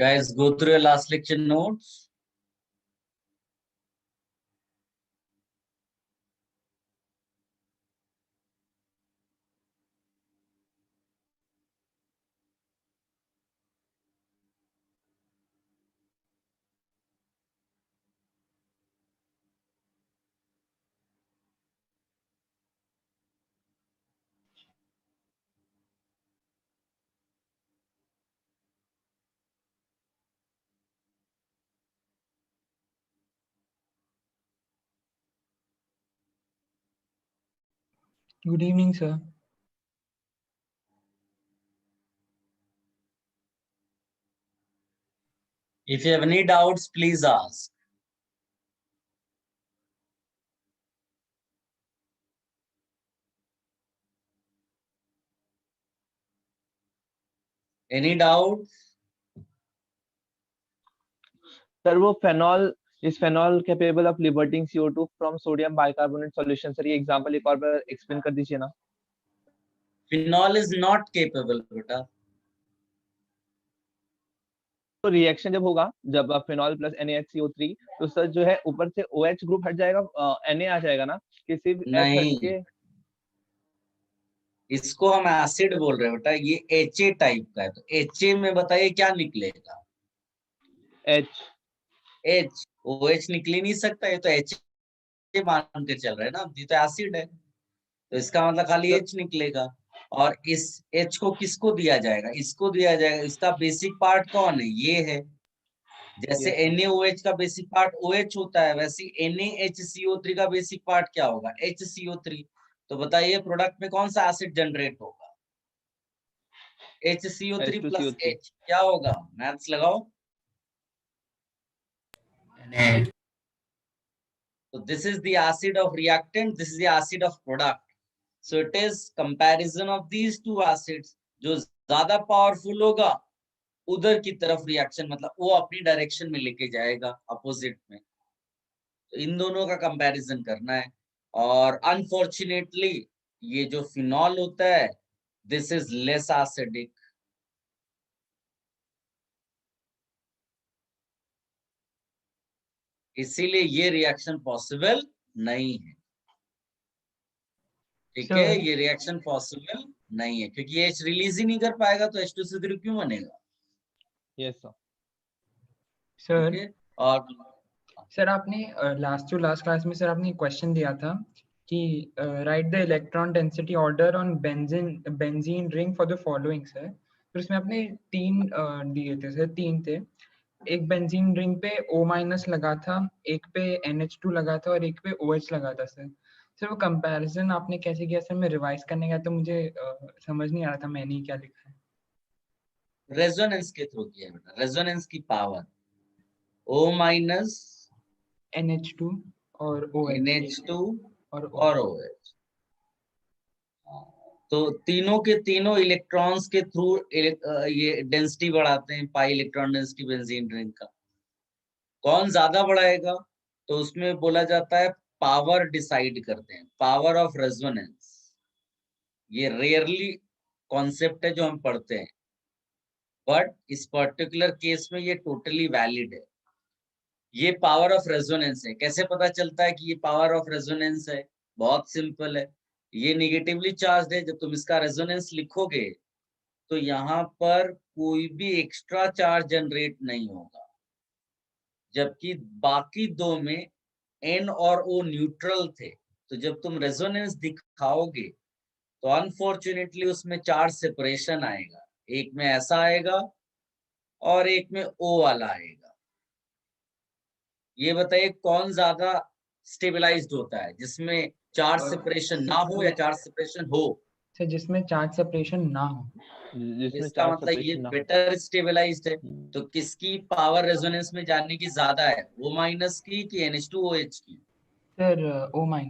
Guys, go through your last lecture notes. Good evening, sir. If you have any doubts, please ask. Any doubts? Sir वो phenol इस phenol capable of liberating CO2 from sodium bicarbonate solution. Sir ये example एक और बार explain कर दीजिए ना। Phenol is not capable, बेटा। तो रिएक्शन जब होगा, जब फेनॉल प्लस NaHCO3, तो सर जो है ऊपर से OH ग्रुप हट जाएगा, Na आ जाएगा ना, कि सिर्फ H हट नहीं, के। इसको हम एसिड बोल रहे हैं बेटा। ये HA टाइप का है, तो HA में बताइए क्या निकलेगा? H। OH निकल ही नहीं सकता, ये तो HA मान के चल रहा है ना, ये तो एसिड है, तो इसका मतलब खाली H निकलेगा। और इस H को किसको दिया जाएगा? इसको दिया जाएगा। इसका बेसिक पार्ट कौन है? ये है। जैसे NaOH का बेसिक पार्ट OH होता है, वैसे NaHCO3 का बेसिक पार्ट क्या होगा? HCO3। तो बताइए प्रोडक्ट में कौन सा एसिड जनरेट होगा? HCO3 plus H। क्या होगा? मैथ्स लगाओ। So this is the acid of reactant, this is the acid of product. So it is comparison of these two acids. जो ज्यादा पावरफुल होगा उधर की तरफ रिएक्शन, मतलब वो अपनी डायरेक्शन में लेके जाएगा अपोजिट में। तो इन दोनों का कंपैरिजन करना है। और अनफॉर्चुनेटली ये जो फिनॉल होता है, दिस इज लेस एसिडिक। इसीलिए ये रिएक्शन पॉसिबल नहीं है। ठीक है, ये रिएक्शन पॉसिबल नहीं है क्योंकि H रिलीज ही नहीं कर पाएगा, तो H2CO3 क्यों बनेगा? Yes sir. सर और सर आपने लास्ट क्लास में सर आपने क्वेश्चन दिया था कि right the electron density order on benzene ring for the following sir. तो उसमें आपने तीन दिए थे सर, तीन थे। एक बेंजीन रिंग पे O- लगा था, एक पे NH2 लगा था और एक पे OH लगा था सर। सर वो कंपैरिजन आपने कैसे किया सर? मैं रिवाइज करने गया तो मुझे समझ नहीं आ रहा था मैंने क्या लिखा है। रेजोनेंस के थ्रू किया बेटा, रेजोनेंस की पावर। O- NH2 और OH NH2 और और OH। तो तीनों के तीनों इलेक्ट्रॉन्स के थ्रू ये डेंसिटी बढ़ाते हैं, pi electron density benzene ring का। कौन ज्यादा बढ़ाएगा? तो उसमें बोला जाता है पावर डिसाइड करते हैं, पावर ऑफ रेजोनेंस। ये रेयरली कॉन्सेप्ट है जो हम पढ़ते हैं, बट इस पर्टिकुलर केस में ये टोटली वैलिड है। ये पावर ऑफ रेजोनेंस है। कैसे पता चलता है कि ये पावर ऑफ रेजोनेंस है? बहुत सिंपल है। ये निगेटिवली चार्ज है, जब तुम इसका रेजोनेंस लिखोगे तो यहाँ पर कोई भी एक्स्ट्रा चार्ज जनरेट नहीं होगा, जबकि बाकी दो में N और O न्यूट्रल थे। तो जब तुम रेजोनेंस दिखाओगे तो अनफॉर्चुनेटली उसमें चार्ज सेपरेशन आएगा। एक में ऐसा आएगा और एक में O वाला आएगा। ये बताइए कौन ज्यादा स्टेबलाइज्ड होता है, जिसमें चार्ज सेपरेशन ना हो या चार्ज सेपरेशन हो? सर जिसमें चार्ज सेपरेशन ना हो। जिसमें इसका चार्ज मतलब ये सेपरेशन ना हो। बेटर स्टेबलाइज्ड है। तो किसकी पावर रेजोनेंस में जाने की ज्यादा है, O- की कि NH2OH की? Sir O-।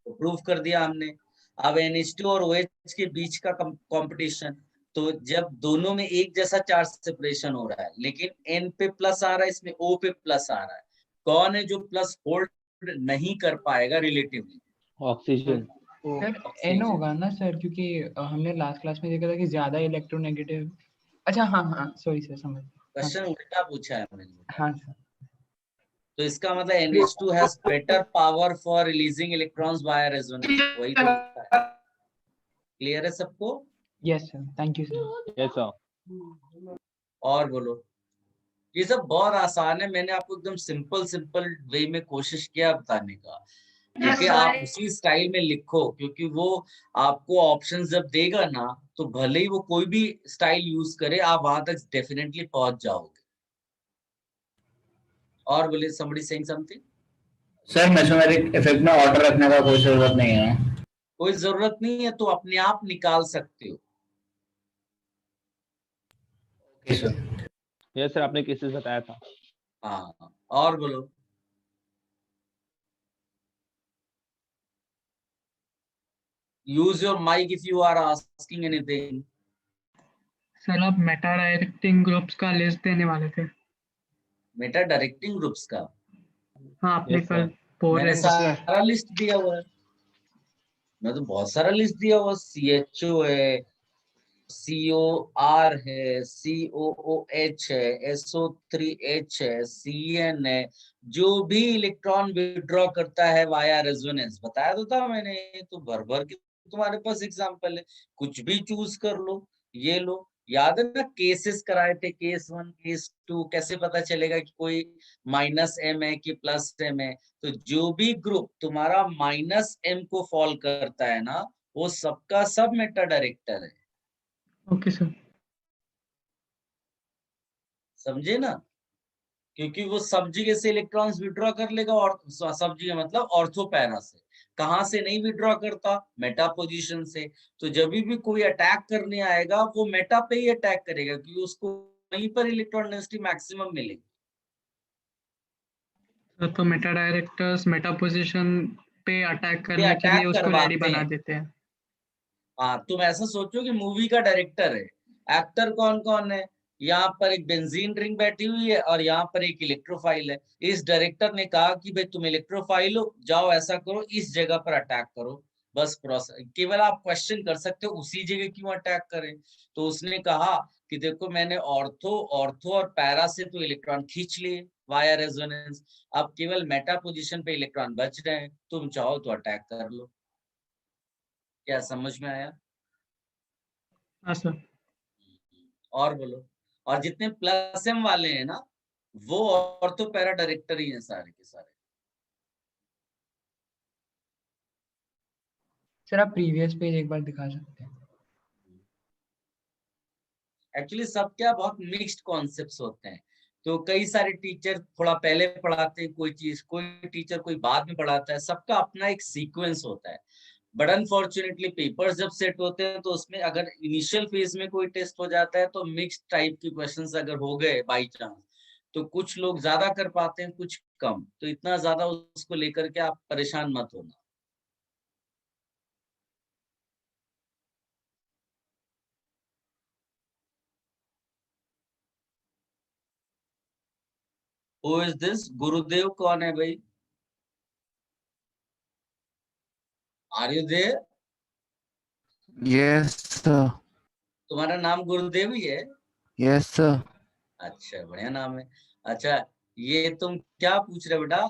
तो प्रूव कर दिया हमने। अब NH2 और OH के बीच का कंपटीशन, तो जब दोनों में एक जैसा चार्ज सेपरेशन हो रहा है लेकिन N पे प्लस आ रहा है, इसमें O पे प्लस आ रहा है, कौन है जो प्लस होल्ड नहीं कर पाएगा रिलेटिवली? ऑक्सीजन। सर N होगा ना सर, क्योंकि हमने लास्ट क्लास में देखा था कि ज्यादा इलेक्ट्रोनेगेटिव अच्छा हाँ हाँ सॉरी सर समझ गया। क्वेश्चन उल्टा पूछा है मैंने। हाँ सर तो इसका मतलब NH2 has better power for releasing electrons via resonance, वही तो होता है। क्लियर है सबको? Yes sir thank you sir. Yes sir. और बोलो। ये सब बहुत आसान है, मैंने आपको एकदम सिंपल वे में कोशिश किया बताने का, क्योंकि आप उसी स्टाइल में लिखो, क्योंकि वो आपको ऑप्शन जब देगा ना, तो भले ही वो कोई भी स्टाइल यूज करे, आप वहां तक डेफिनेटली पहुंच जाओगे। और बोले somebody saying something? Sir mesomeric effect में ऑर्डर रखने का कोई जरूरत नहीं है। कोई जरूरत नहीं है, तो अपने आप निकाल सकते हो। Okay sir. यस सर, आपने केसेस बताया था। हाँ, और बोलो। Use your mic if you are asking anything. Sir आप मेटा डायरेक्टिंग ग्रुप्स का लिस्ट देने वाले थे। मेटा डायरेक्टिंग ग्रुप्स का हाँ आपने Yes, कल sir. बोल मैंने रहे थे। सारा लिस्ट दिया हुआ है, मैं तो बहुत सारा लिस्ट दिया हुआ। CHO है, COR है, COOH है, SO3H है, CN है, जो भी इलेक्ट्रॉन विड्रॉ करता है वाया रेजोनेंस, बताया तो था मैंने। तो भर भर के तुम्हारे पास एग्जांपल है, कुछ भी चूज कर लो। ये लो, याद है ना केसेस कराए थे, केस 1 केस 2, कैसे पता चलेगा कि कोई -M है कि +M है? तो जो भी ग्रुप तुम्हारा -M को फॉल करता है ना, वो सबका सब मेटा डायरेक्टर है। Okay sir. समझे ना? क्योंकि वो सब जगह से इलेक्ट्रॉन्स विड्रॉ कर लेगा, और सब जगह मतलब ऑर्थो पैरा से। कहां से नहीं विड्रॉ करता? मेटा पोजीशन से। तो जब भी कोई अटैक करने आएगा, वो मेटा पे ही अटैक करेगा, क्योंकि उसको वहीं पर इलेक्ट्रॉन डेंसिटी मैक्सिमम मिलेगी। तो मेटा डायरेक्टर्स मेटा पोजीशन पे अटैक करने के लिए अटैक उसको रेडी करवाते बना हैं। देते हैं। हाँ, तुम ऐसा सोचो कि मूवी का डायरेक्टर है, एक्टर कौन कौन है? यहाँ पर एक बेंजीन रिंग बैठी हुई है, और यहाँ पर एक इलेक्ट्रोफाइल है। इस डायरेक्टर ने कहा कि भाई तुम इलेक्ट्रोफाइल हो, जाओ ऐसा करो, इस जगह पर अटैक करो। बस प्रोसेस, केवल आप क्वेश्चन कर सकते हो उसी जगह क्यों अटैक करें। तो उसने कहा कि देखो, मैंने ऑर्थो ऑर्थो और पैरा से तो इलेक्ट्रॉन खींच लिए वाया रेजोनेंस, अब केवल मेटा पोजिशन पे इलेक्ट्रॉन बच रहे हैं, तुम चाहो तो अटैक कर लो। क्या समझ में आया? हाँ सर। और बोलो। और जितने +M वाले हैं ना, वो ऑर्थो पैरा डायरेक्टर ही हैं सारे के सारे। सर आप प्रीवियस पेज एक बार दिखा सकते हैं? एक्चुअली सब क्या बहुत मिक्स्ड कॉन्सेप्ट्स होते हैं। तो कई सारे टीचर थोड़ा पहले पढ़ाते हैं कोई चीज, कोई टीचर कोई बाद में पढ़ाता है, सबका अपना एक सीक्वेंस होता है। बट अनफॉर्चुनेटली पेपर्स जब सेट होते हैं, तो उसमें अगर इनिशियल फेज में कोई टेस्ट हो जाता है, तो मिक्स्ड टाइप के क्वेश्चंस अगर हो गए बाई चांस, तो कुछ लोग ज्यादा कर पाते हैं, कुछ कम। तो इतना ज्यादा उसको लेकर के आप परेशान मत होना। Who is this? गुरुदेव कौन है भाई? Are you there? Yes, sir. तुम्हारा नाम गुरुदेव ही है? Yes, sir. अच्छा, बढ़िया नाम है। अच्छा, ये तुम क्या पूछ रहे हो बेटा?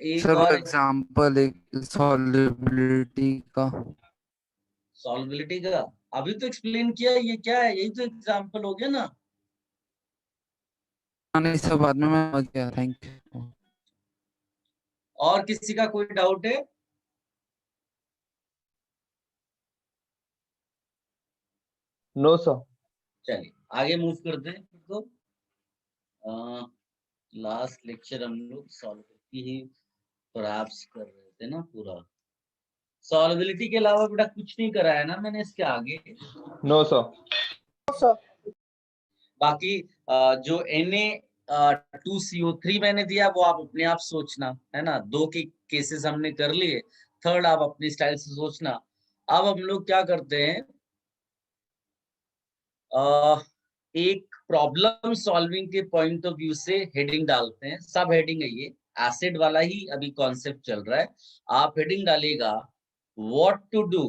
एक सर वो और एग्जाम्पल एक सॉल्युबिलिटी का। सॉल्विलिटी का अभी तो एक्सप्लेन किया, ये क्या है? यही तो एग्जांपल हो गया ना। नहीं सर, बाद में मैं समझ गया, थैंक यू। और किसी का कोई डाउट है? No sir. चलिए आगे मूव करते हैं। तो लास्ट लेक्चर हम लोग सॉल्विलिटी ही परहैप्स कर रहे थे ना पूरा। सॉल्विलिटी के अलावा बेटा कुछ नहीं कराया ना मैंने इसके आगे। No sir. बाकी जो Na2CO3 मैंने दिया, वो आप अपने आप सोचना, है ना। 2 के केसेस हमने कर लिए, थर्ड आप अपनी स्टाइल से सोचना। अब हम लोग क्या करते हैं, एक प्रॉब्लम सॉल्विंग के पॉइंट ऑफ व्यू से हेडिंग डालते हैं। सब हेडिंग है ये, एसिड वाला ही अभी कॉन्सेप्ट चल रहा है। आप हेडिंग डालेगा what to do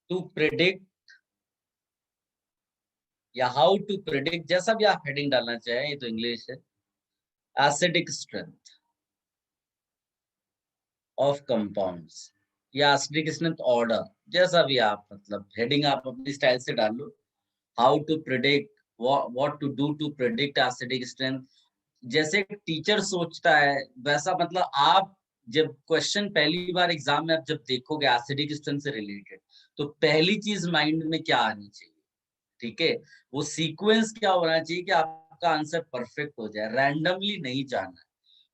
to predict या हाउ टू प्रिडिक्ट, जैसा भी आप हेडिंग डालना चाहें, ये तो इंग्लिश है, एसिडिक स्ट्रेंथ ऑफ कंपाउंड्स या एसिडिक स्ट्रेंथ ऑर्डर, जैसा भी आप मतलब हेडिंग आप अपनी स्टाइल से डाल लो। How to predict, what to do to predict acidic strength, जैसे एक टीचर सोचता है वैसा, मतलब आप जब क्वेश्चन पहली बार एग्जाम में आप जब देखोगे एसिडिक स्ट्रेंथ से रिलेटेड, तो पहली चीज माइंड में क्या आनी चाहिए, ठीक है, वो सीक्वेंस क्या होना चाहिए कि आपका आंसर परफेक्ट हो जाए, रैंडमली नहीं जाना है।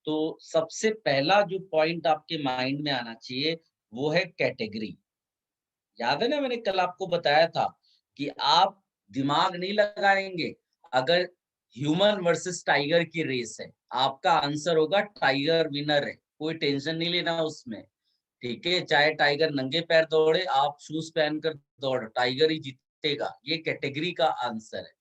तो सबसे पहला जो पॉइंट आपके माइंड में आना चाहिए वो है कैटेगरी। याद है ना, मैंने कल आपको बताया था कि आप दिमाग नहीं लगाएंगे अगर ह्यूमन वर्सेस टाइगर की रेस है, आपका आंसर होगा टाइगर विनर है, कोई टेंशन नहीं लेना उसमें, ठीक है, चाहे टाइगर नंगे पैर दौड़े, आप शूज पहनकर दौड़, टाइगर ही जीतेगा, ये कैटेगरी का आंसर है।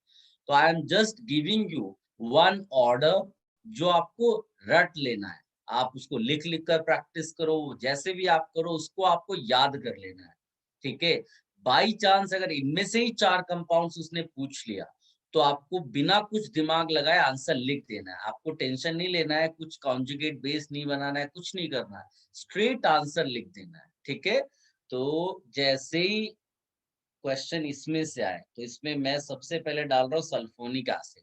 तो I am just giving you one order जो आपको रट लेना है, आप उसको लिख लिख कर प्रैक्टिस करो, जैसे भी आप करो उसको आपको याद कर लेना है, ठीक है। बाई चांस अगर इनमें से ही 4 कंपाउंड्स उसने पूछ लिया तो आपको बिना कुछ दिमाग लगाए आंसर लिख देना है, आपको टेंशन नहीं लेना है, कुछ कॉन्जुगेट बेस नहीं बनाना है, कुछ नहीं करना है, स्ट्रेट आंसर लिख देना है, ठीक है। तो जैसे ही क्वेश्चन इसमें से आए तो इसमें मैं सबसे पहले डाल रहा हूँ सल्फोनिक एसिड,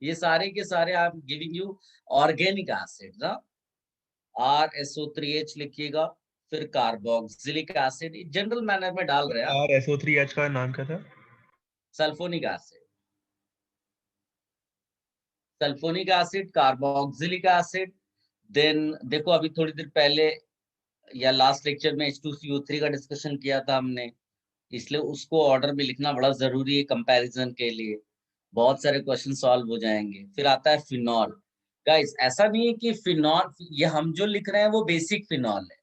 ये सारे के सारे I am giving you organic acid ना, RSO3H लिखिएगा, फिर कार्बोक्सिलिक एसिड, जनरल मैनर में डाल रहे हैं आप, RSO3H का नाम क्या था? Sulphonic acid, sulphonic acid, carboxylic acid. Then देखो अभी थोड़ी देर पहले या लास्ट लेक्चर में H2CO3 का डिस्कशन किया था हमने, इसलिए उसको ऑर्डर में लिखना बड़ा जरूरी है कंपैरिजन के लिए, बहुत सारे क्वेश्चन सॉल्व हो जाएंगे। फिर आता है फिनॉल। गाइस ऐसा नहीं है कि फिनॉल, ये हम जो लिख रहे हैं वो बेसिक फिनॉल है,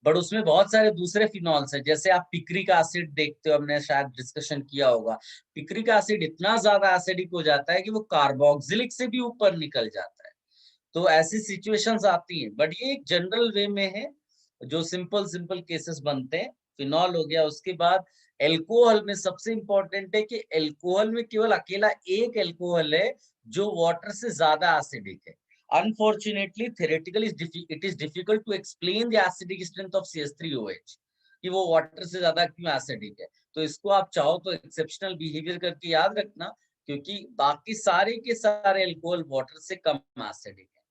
बट उसमें बहुत सारे दूसरे फिनॉल्स हैं, जैसे आप पिक्रिक एसिड देखते हो, हमने शायद डिस्कशन किया होगा, पिक्रिक एसिड इतना ज्यादा एसिडिक हो जाता है कि वो कार्बोक्सिलिक से भी ऊपर निकल जाता है। तो ऐसी सिचुएशंस आती हैं, बट ये एक जनरल वे में है, जो सिंपल सिंपल केसेस बनते हैं। फिनॉल हो गया, उसके बाद एल्कोहल में सबसे इंपॉर्टेंट है कि एल्कोहल में केवल अकेला एक एल्कोहल है जो वाटर से ज्यादा एसिडिक है। Unfortunately theoretically it is difficult to explain the acidic strength of CH3OH कि वो वाटर से ज्यादा क्यों एसिडिक है। तो इसको आप चाहो तो एक्सेप्शनल बिहेवियर करके याद रखना, क्योंकि बाकी सारे के सारे एल्कोहल वाटर से कम एसिडिक है,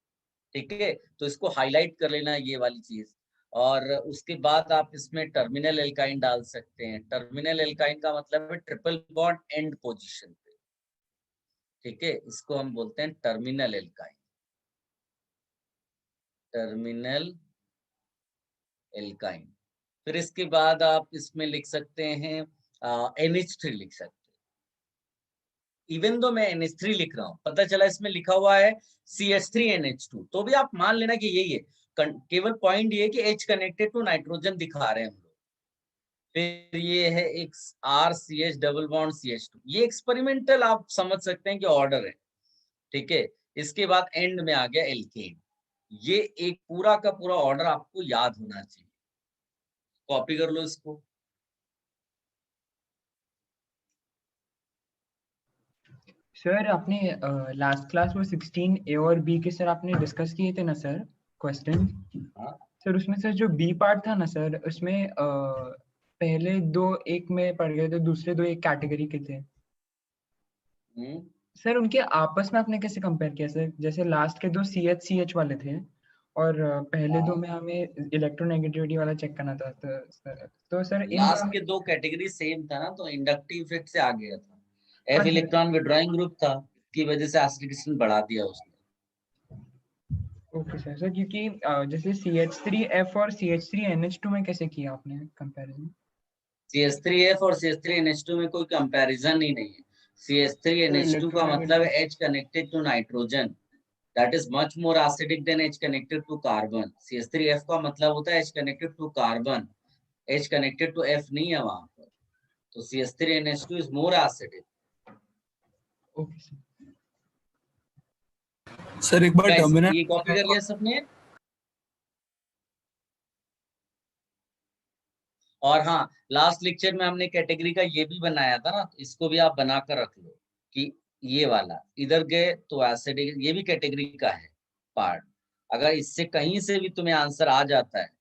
ठीक है। तो इसको हाईलाइट कर लेना ये वाली चीज। और उसके बाद आप इसमें टर्मिनल एल्काइन डाल सकते हैं। टर्मिनल एल्काइन का मतलब है ट्रिपल बॉन्ड एंड पोजीशन पे, ठीक है, इसको हम बोलते हैं टर्मिनल एल्काइन, टर्मिनल एल्काइन। फिर इसके बाद आप इसमें लिख सकते हैं NH3 लिख सकते हैं। इवन दो मैं NH3 लिख रहा हूँ, पता चला इसमें लिखा हुआ है CH3NH2, तो भी आप मान लेना कि यही है, केवल पॉइंट ये है कि H कनेक्टेड टू नाइट्रोजन दिखा रहे हैं हम लोग। फिर ये है एक RCH डबल बॉन्ड CH2, ये एक्सपेरिमेंटल आप समझ सकते हैं कि ऑर्डर है, ठीक है। इसके बाद एंड में आ गया एल्केन। ये एक पूरा का पूरा ऑर्डर आपको याद होना चाहिए, कॉपी कर लो इसको। सर आपने लास्ट क्लास में 16A और B के सर आपने डिस्कस किए थे ना सर क्वेश्चन। हाँ। सर उसमें सर जो B पार्ट था ना सर, उसमें पहले दो एक में पड़ गए थे, दूसरे दो एक कैटेगरी के थे। सर उनके आपस में आपने कैसे कंपेयर किया सर? जैसे लास्ट के दो CH वाले थे और पहले दो में हमें इलेक्ट्रोनेगेटिविटी वाला चेक करना था, तो सर लास्ट के दो कैटेगरी सेम था ना, तो इंडक्टिव इफेक्ट से आ गया था। F हाँ, इलेक्ट्रॉन विड्रॉइंग ग्रुप था, की वजह से एसिडिक बढ़ा दिया उसने। Okay sir. क्योंकि जैसे CH3F और CH3NH2 में कैसे किया आपने कंपैरिजन? CH3F और CH3NH2 में कोई कंपैरिजन ही नहीं है। CH3NH2 का मतलब है H connected to nitrogen, that is much more acidic than H connected to carbon. CH3F का मतलब होता है H connected to carbon, H connected to F नहीं है वहां पर, तो CH3NH2 is more acidic. Okay sir. Sir एक बार टर्मिनल ये कॉपी कर लिया सबने? और हाँ, लास्ट लेक्चर में हमने कैटेगरी का ये भी बनाया था ना, तो इसको भी आप बना कर रख लो कि ये वाला इधर गए तो एसिडिक, ये भी कैटेगरी का है पार्ट। अगर इससे कहीं से भी तुम्हें आंसर आ जाता है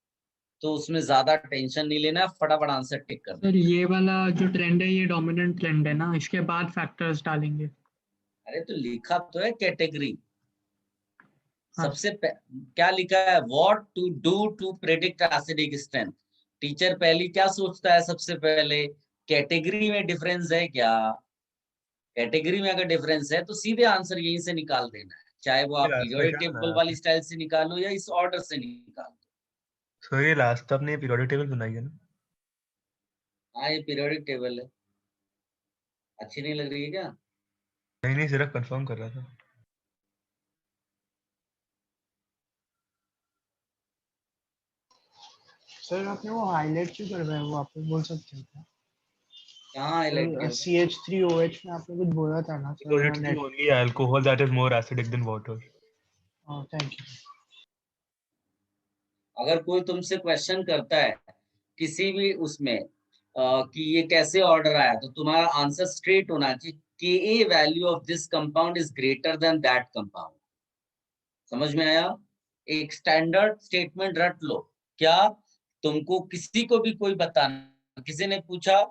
तो उसमें ज्यादा टेंशन नहीं लेना, फटाफट आंसर टिक कर दो। सर ये वाला जो ट्रेंड है ये डोमिनेंट ट्रेंड है ना, इसके बाद फैक्टर्स डालेंगे। अरे तो लिखा तो है कैटेगरी, हाँ सबसे क्या लिखा है, what to do to predict acidic strength. Teacher पहली क्या सोचता है, सबसे पहले कैटेगरी में डिफरेंस है क्या, कैटेगरी में अगर डिफरेंस है तो सीधे आंसर यहीं से निकाल देना है, चाहे वो आप लास्ट में पीरियोडिक क्या टेबल बनाया वाली आपने? स्टाइल से निकालो या इस ऑर्डर से निकालो। सो ये लास्ट आपने पीरियोडिक टेबल बनाई है ना? हाँ ये पीरियोडिक टेबल है, अच्छी नहीं लग रही है क्या? नहीं नहीं, सिर्फ कंफर्म कर रहा था। सर आपने वो हाईलाइट क्यों करवाया, वो आप बोल सकते हैं क्या? कहाँ हाईलाइट किया? CH3OH में आपने कुछ बोला था ना sir, So it's the only alcohol that is more acidic than water. Thank you. अगर कोई तुमसे क्वेश्चन करता है किसी भी उसमें कि ये कैसे ऑर्डर आया, तो तुम्हारा आंसर स्ट्रेट होना चाहिए Ka value of this compound is greater than that compound. समझ में आया? एक स्टैंडर्ड स्टेटमेंट रट लो। क्या तुमको किसी को भी कोई बताना, किसी ने पूछा,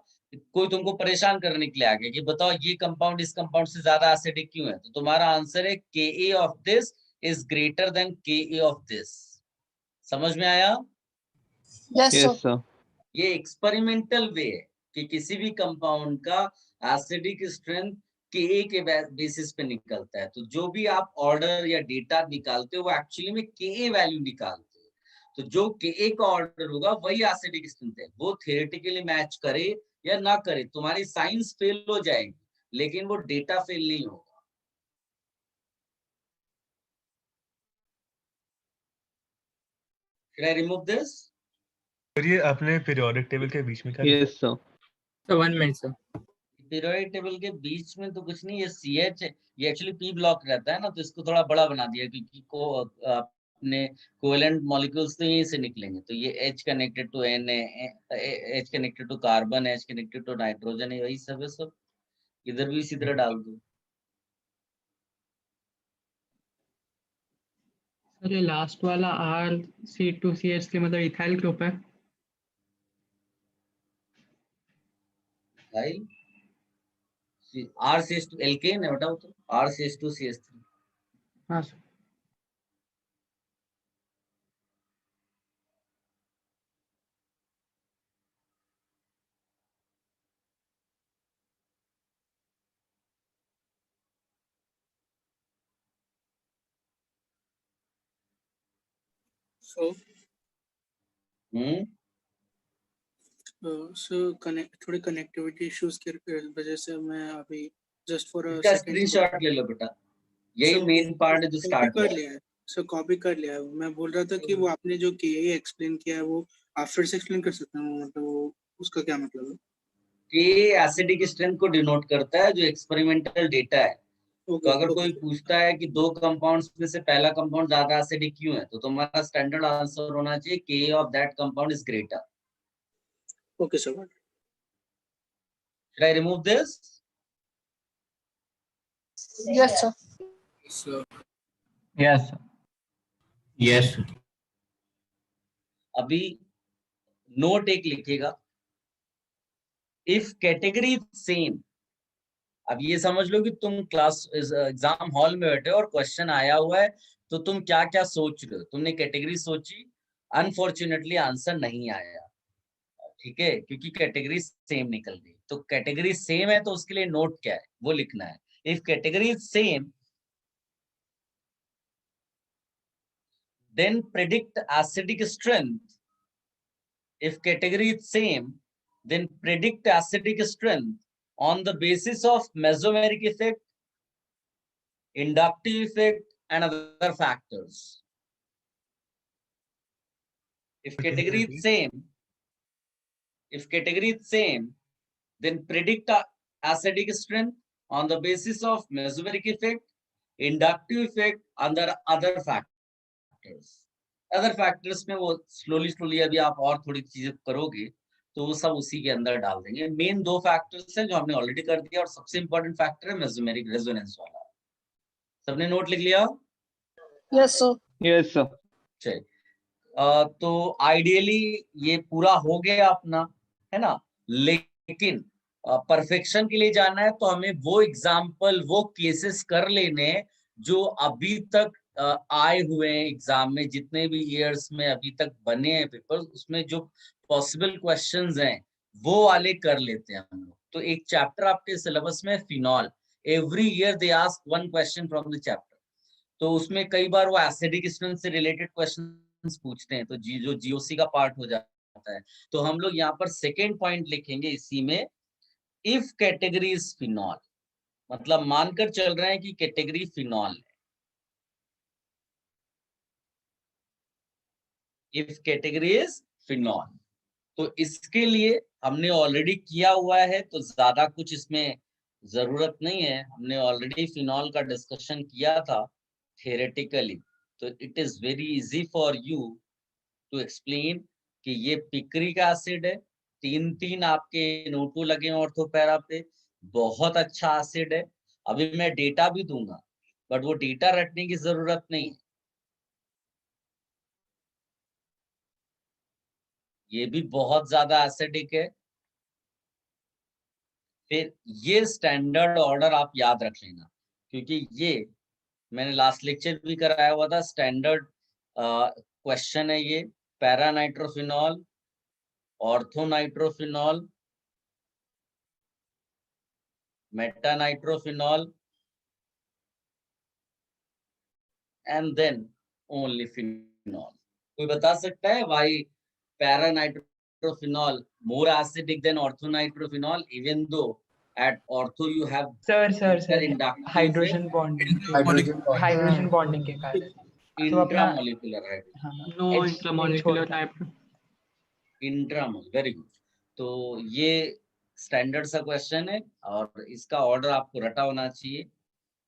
कोई तुमको परेशान करने के लिए आ गया कि बताओ ये कंपाउंड इस कंपाउंड से ज्यादा एसिडिक क्यों है, तो तुम्हारा आंसर है Ka of this is greater than Ka of this. समझ में आया? Yes sir. ये एक्सपेरिमेंटल वे है कि किसी भी कंपाउंड का एसिडिक स्ट्रेंथ Ka के बेसिस पे निकलता है। तो जो भी आप ऑर्डर या डेटा निकालते हो वो एक्चुअली में Ka वैल्यू निकालते हो। तो जो Ka का ऑर्डर होगा वही एसिडिक स्ट्रेंथ है। वो थियोरेटिकली मैच करे या ना करे, तुम्हारी साइंस फेल हो जाएगी लेकिन वो डेटा फेल नहीं होगा। Should I remove this? Sir ये आपने पीरियोडिक टेबल के बीच में क्या लिखा? Yes sir. So 1 minute sir. Periodic table के बीच में तो कुछ नहीं, ये CH है, ये एक्चुअली P ब्लॉक रहता है ना, तो इसको थोड़ा बड़ा बना दिया क्योंकि को अपने कोवेलेंट मॉलिक्यूल्स तो यहीं से निकलेंगे। तो ये H connected to Na, H connected to carbon, H connected to nitrogen, यही सब है सब। इधर भी इसी तरह डाल दो। सर ये लास्ट वाला RC2CH3 मतलब इथाइल ग्रुप है। भाई RCH2 एल्केन है, बताओ तो RCH2CH3। हाँ सर। So, हम्म, थोड़ी कनेक्टिविटी इश्यूज की वजह से मैं अभी जस्ट फॉर अ इसका सेकंड स्क्रीनशॉट ले लो बेटा, यही मेन पार्ट है जो कॉपी स्टार्ट कर हुआ। लिया है सर, कॉपी कर लिया है। मैं बोल रहा था कि वो आपने जो Ka एक्सप्लेन किया है वो आप फिर से एक्सप्लेन कर सकते हैं, मतलब वो उसका क्या मतलब है? Ka एसिडिक स्ट्रेंथ को डिनोट करता है, जो एक्सपेरिमेंटल डेटा है। तो ओके अगर कोई ओके पूछता है कि दो कंपाउंड्स में से पहला कंपाउंड ज्यादा एसिडिक क्यों है, तो तुम्हारा स्टैंडर्ड आंसर होना चाहिए Ka of that compound is greater. Okay sir. Should I remove this? Yes sir. Yes sir. Yes अभी नोट एक लिखेगा, इफ कैटेगरी सेम। अब ये समझ लो कि तुम क्लास एग्जाम हॉल में बैठे हो और क्वेश्चन आया हुआ है, तो तुम क्या क्या सोच रहे हो। तुमने कैटेगरी सोची, अनफॉर्चुनेटली आंसर नहीं आया, ठीक है, क्योंकि कैटेगरी सेम निकल गई। तो कैटेगरी सेम है तो उसके लिए नोट क्या है वो लिखना है, if category is same then predict acidic strength. If category is same, then predict acidic strength on the basis of mesomeric effect, inductive effect, and other factors. If category is same, then predict acidic strength on the basis of mesomeric effect, inductive effect, and other factors. Other factors में वो slowly अभी आप और थोड़ी चीजें करोगे तो वो सब उसी के अंदर डाल देंगे। मेन 2 फैक्टर्स हैं जो हमने ऑलरेडी कर दिया, और सबसे इंपॉर्टेंट फैक्टर है मेसोमेरिक रेजोनेंस वाला। सबने नोट लिख लिया? Yes sir. Yes sir. चलिए, तो आइडियली ये पूरा हो गया अपना, है ना। लेकिन परफेक्शन के लिए जाना है तो हमें वो एग्जाम्पल, वो केसेस कर लेने जो अभी तक आए हुए हैं एग्जाम में, जितने भी ईयर्स में अभी तक बने हैं पेपर, उसमें जो पॉसिबल क्वेश्चंस हैं वो वाले कर लेते हैं हम लोग। तो एक चैप्टर आपके सिलेबस में phenol, every year they ask 1 question from the chapter. तो उसमें कई बार वो एसिडिक स्ट्रेंथ से रिलेटेड क्वेश्चंस पूछते हैं, तो जो जीओसी का पार्ट हो जाता है। तो हम लोग यहाँ पर सेकेंड पॉइंट लिखेंगे इसी में, इफ कैटेगरी इज फिनॉल, मतलब मानकर चल रहे हैं कि कैटेगरी फिनॉल है। इफ कैटेगरी इज फिनॉल, तो इसके लिए हमने ऑलरेडी किया हुआ है, तो ज्यादा कुछ इसमें जरूरत नहीं है। हमने ऑलरेडी फिनॉल का डिस्कशन किया था थियोरेटिकली, तो it is very easy for you to explain कि ये पिक्रिक एसिड है। 3 आपके NO2 लगे हैं ऑर्थोपैरा पे, बहुत अच्छा एसिड है। अभी मैं डेटा भी दूंगा, बट वो डेटा रटने की जरूरत नहीं है, ये भी बहुत ज्यादा एसिडिक है। फिर ये स्टैंडर्ड ऑर्डर आप याद रख लेना, क्योंकि ये मैंने लास्ट लेक्चर भी कराया हुआ था, स्टैंडर्ड क्वेश्चन है ये। Para nitrophenol, ortho nitrophenol, meta nitrophenol, and then only phenol. कोई बता सकता है why para nitrophenol more acidic than ortho nitrophenol, even though at ortho you have sir inductive hydrogen bonding के कारण तो अपना intramolecular hydrogen, हाँ no H intramolecular type. Intramol, very good. तो ये स्टैंडर्ड सा क्वेश्चन है, और इसका ऑर्डर आपको रटा होना चाहिए,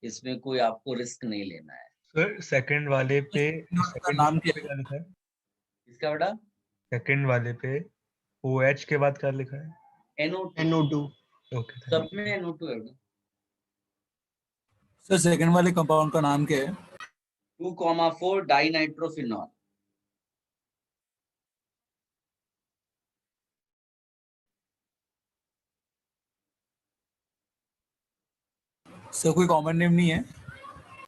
इसमें कोई आपको रिस्क नहीं लेना है। सर सेकंड वाले पे, सेकंड नाम पे क्या लिखा है? इसका बेटा सेकंड वाले पे OH के बाद क्या लिखा है? NO2, ओके, सब में NO2 है। सर सेकंड वाले कंपाउंड का नाम क्या है? 2,4 डाइनाइट्रोफिनॉल। सर कोई कॉमन नेम नहीं है?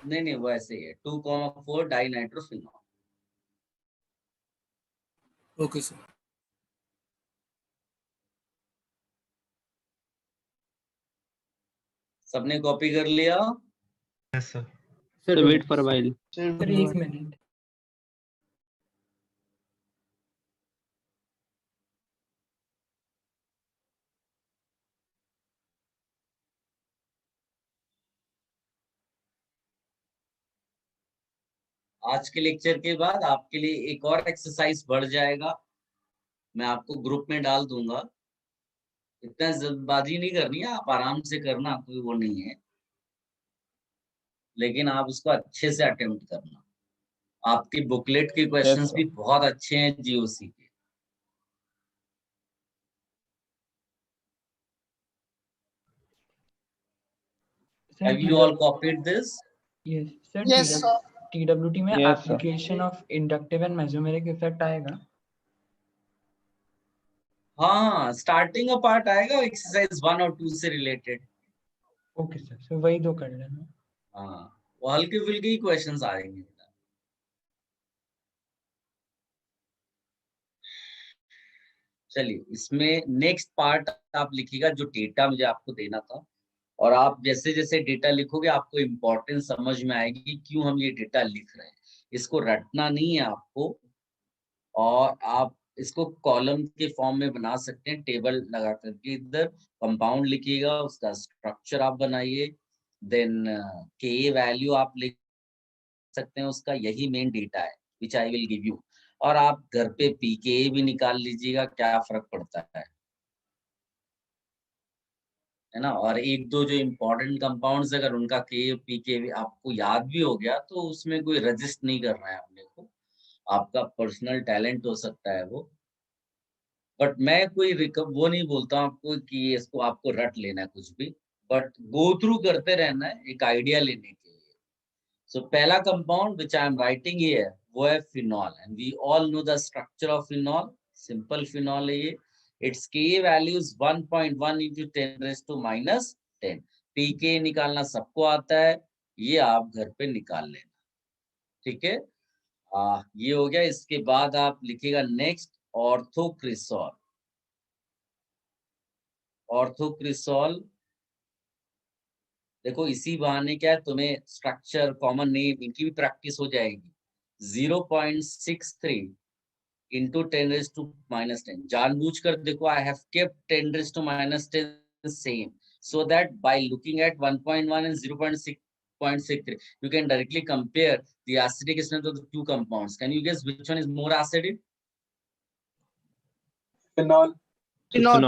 नहीं, वो ऐसे ही है, 2,4 डाइनाइट्रोफिनॉल। Okay sir. सबने कॉपी कर लिया? Yes sir. Sir wait for while. Sir 1 minute. आज के लेक्चर के बाद आपके लिए एक और एक्सरसाइज बढ़ जाएगा, मैं आपको ग्रुप में डाल दूंगा। इतना जल्दबाजी नहीं करनी है, आप आराम से करना, कोई वो नहीं है, लेकिन आप उसको अच्छे से अटेम्प्ट करना। आपकी बुकलेट के क्वेश्चंस भी बहुत अच्छे हैं जीओसी के। Have you all copied this? Yes sir Yes, sir. TWT में Yes, sir. Application of inductive and mesomeric effect आएगा। हाँ, स्टार्टिंग का पार्ट आएगा एक्सरसाइज 1 और 2 से रिलेटेड। ओके सर, तो वही दो कर लेना। हाँ, वो हल्के फुल्के ही क्वेश्चंस आएंगे। चलिए, इसमें नेक्स्ट पार्ट आप लिखिएगा जो डेटा मुझे आपको देना था, और आप जैसे जैसे डेटा लिखोगे आपको इम्पोर्टेंस समझ में आएगी कि क्यों हम ये डेटा लिख रहे हैं। इसको रटना नहीं है आपको, और आप इसको कॉलम के फॉर्म में बना सकते हैं, टेबल लगा करके। इधर कंपाउंड लिखिएगा, उसका स्ट्रक्चर आप बनाइए, देन के वैल्यू आप लिख सकते हैं उसका, यही मेन डेटा है विच आई विल गिव यू। और आप घर पे पीके भी निकाल लीजिएगा, क्या फर्क पड़ता है ना। और एक दो जो इम्पोर्टेंट कंपाउंड्स अगर उनका के पीके आपको याद भी हो गया तो उसमें कोई रजिस्ट नहीं करना है अपने को, आपका पर्सनल टैलेंट हो सकता है वो। बट मैं कोई वो नहीं बोलता हूँ आपको कि इसको आपको रट लेना है कुछ भी, बट गो थ्रू करते रहना है एक आइडिया लेने के लिए। सो पहला compound which I am writing here वो है phenol, and we all know the structure of phenol. Simple phenol है ये। इट्स के वैल्यूज 1.1 into 10⁻⁻10। पीके निकालना सबको आता है, ये आप घर पे निकाल लेना, ठीक है। ये हो गया। इसके बाद आप लिखिएगा नेक्स्ट ऑर्थोक्रिसॉल। ऑर्थोक्रिसॉल देखो इसी बहाने क्या है, तुम्हें स्ट्रक्चर, कॉमन नेम, इनकी भी प्रैक्टिस हो जाएगी। 0.63 into 10⁻⁻10। जानबूझकर देखो, I have kept 10⁻⁻10 same, so that by looking at 1.1 and 0.63 you can directly compare the acidic strength of the two compounds. Can you guess which one is more acidic? Phenol. Phenol.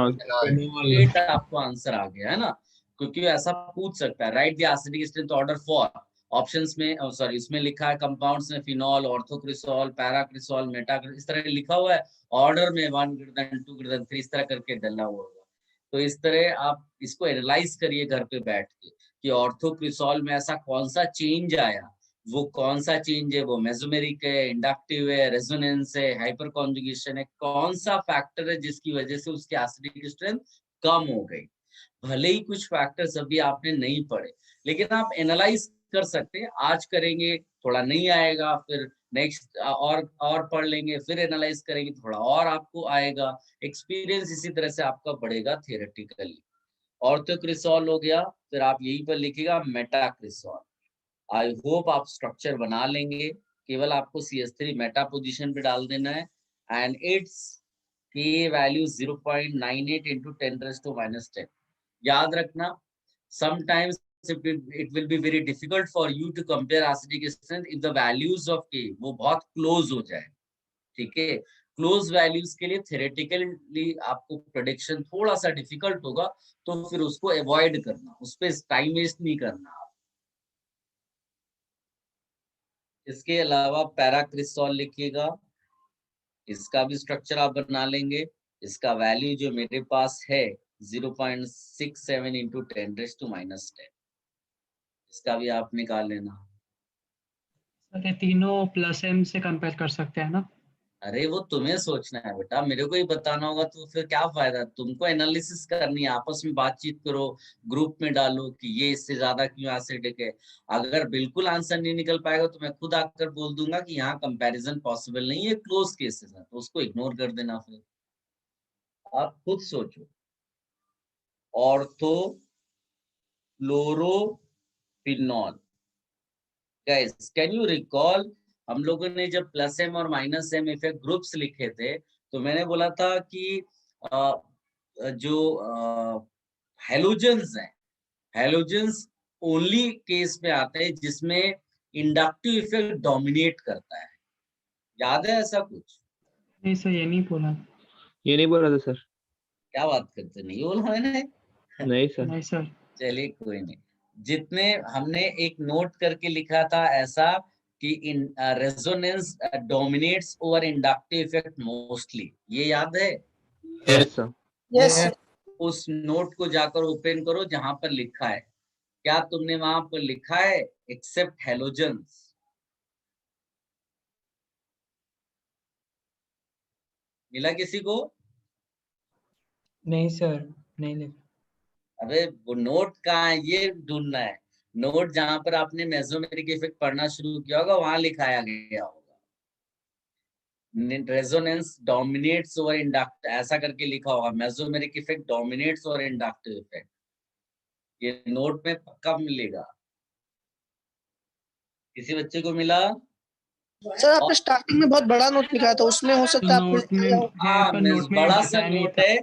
आपको answer आ गया है ना, क्योंकि ऐसा पूछ सकता है। Right the acidic strength order for, options में सॉरी इसमें लिखा है कंपाउंड्स में फिनॉल, ऑर्थोक्रिसॉल, पैराक्रिसॉल, मेटाक्रिसॉल, इस तरह लिखा हुआ है ऑर्डर में 1 > 2 > 3 इस तरह करके डला हुआ होगा। तो इस तरह आप इसको एनालाइज करिए घर पे बैठ के कि ऑर्थोक्रिसॉल में ऐसा कौन सा चेंज आया, वो कौन सा चेंज है, वो मेसोमेरिक है, इंडक्टिव है, रेजोनेंस है, हाइपर कॉन्जुगेशन है, कौन सा फैक्टर है जिसकी वजह से उसकी एसिडिक स्ट्रेंथ कम हो गई। भले ही कुछ फैक्टर्स अभी आपने नहीं पढ़े, लेकिन आप एनालाइज कर सकते हैं। आज करेंगे, थोड़ा नहीं आएगा, फिर नेक्स्ट और पढ़ लेंगे, फिर एनालाइज करेंगे, थोड़ा और आपको आएगा। एक्सपीरियंस इसी तरह से आपका बढ़ेगा थियोरेटिकली। ऑर्थोक्रिसॉल हो गया, फिर आप यहीं पर लिखिएगा मेटाक्रिसॉल। आई होप आप स्ट्रक्चर बना लेंगे। केवल आपको CH3 मेटा पोजीशन पे डाल देना है, एंड इट्स के वैल्यू 0.98 into 10⁻⁻10। याद रखना, sometimes it will be very difficult for you to compare acidic strength if the values of K वो बहुत क्लोज हो जाए, ठीक है। क्लोज वैल्यूज के लिए थ्योरेटिकली आपको प्रेडिक्शन थोड़ा सा डिफिकल्ट होगा, तो फिर उसको अवॉइड करना, उस पर टाइम वेस्ट नहीं करना आप। इसके अलावा पैराक्रिसॉल लिखिएगा, इसका भी स्ट्रक्चर आप बना लेंगे। इसका वैल्यू जो मेरे पास है 0.67 into 10⁻⁻10, इसका भी आप निकाल लेना। सर ये तीनों +m से कंपेयर कर सकते हैं ना? अरे वो तुम्हें सोचना है बेटा, मेरे को ही बताना होगा तो फिर क्या फायदा। तुमको एनालिसिस करनी है, आपस में बातचीत करो, ग्रुप में डालो कि ये इससे ज्यादा क्यों एसिडिक है। अगर बिल्कुल आंसर नहीं निकल पाएगा तो मैं खुद आकर बोल दूंगा कि यहाँ कंपैरिजन पॉसिबल नहीं है क्लोज केसेस है, तो उसको इग्नोर कर देना। फिर आप खुद सोचो। Ortho fluorophenol, guys can you recall, हम लोगों ने जब +m और -m इफेक्ट ग्रुप्स लिखे थे, तो मैंने बोला था कि जो हैलोजेंस हैं, हैलोजेंस ओनली केस में आते हैं जिसमें इंडक्टिव इफेक्ट डोमिनेट करता है। याद है ऐसा कुछ? नहीं सर, ये नहीं बोला। ये नहीं बोल रहा था सर। क्या बात करते, नहीं बोला मैंने? नहीं सर। नहीं सर। चलिए कोई नहीं। जितने हमने एक नोट करके लिखा था ऐसा कि in resonance dominates over inductive effect mostly, ये याद है? Yes sir. यस उस नोट को जाकर ओपन करो जहां पर लिखा है। क्या तुमने वहां पर लिखा है एक्सेप्ट हैलोजेंस? मिला किसी को? नहीं सर, नहीं लिखा। अबे वो नोट कहाँ है, ये ढूंढना है। नोट जहां पर आपने मेसोमेरिक इफेक्ट पढ़ना शुरू किया होगा वहां लिखाया गया होगा रेजोनेंस डोमिनेट्स ओवर इंडक्ट, ऐसा करके लिखा होगा mesomeric effect dominates over inductive effect. ये नोट में पक्का मिलेगा। किसी बच्चे को मिला? सर, आपने स्टार्टिंग में बहुत बड़ा नोट लिखा था, उसमें हो सकता है नोट में हाँ, बड़ा सा बताया नहीं नोट था। है।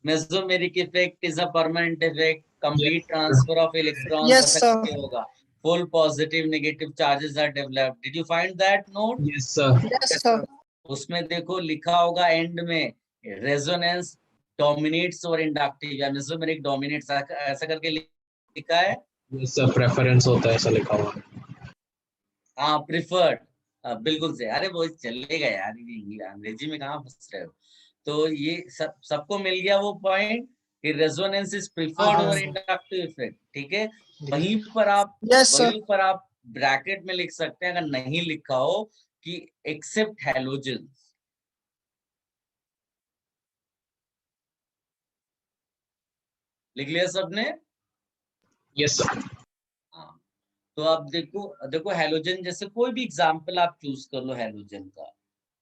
Mesomeric effect is a permanent effect, complete transfer of electrons, Yes, ऐसा sir. करके होगा। Full positive negative charges are developed. Did you find that note? Yes sir. उसमें देखो लिखा होगा एंड में रेजोनेंस डोमिनेट्स और इंडक्टिव या मेसोमेरिक डोमिनेट्स, ऐसा करके लिखा है। यस सर, प्रेफरेंस होता है ऐसा लिखा हुआ। हाँ, प्रिफर्ड, बिल्कुल से। अरे वो चलेगा यार, अंग्रेजी में कहाँ फंस रहे हो। तो ये सबको मिल गया वो पॉइंट कि resonance is preferred over inductive effect, ठीक है। वहीं पर आप ब्रैकेट में लिख सकते हैं, अगर नहीं लिखा हो कि एक्सेप्ट हैलोजन। लिख लिया सबने? Yes sir. हाँ, तो अब देखो हैलोजन, जैसे कोई भी एग्जांपल आप चूज कर लो हैलोजन का,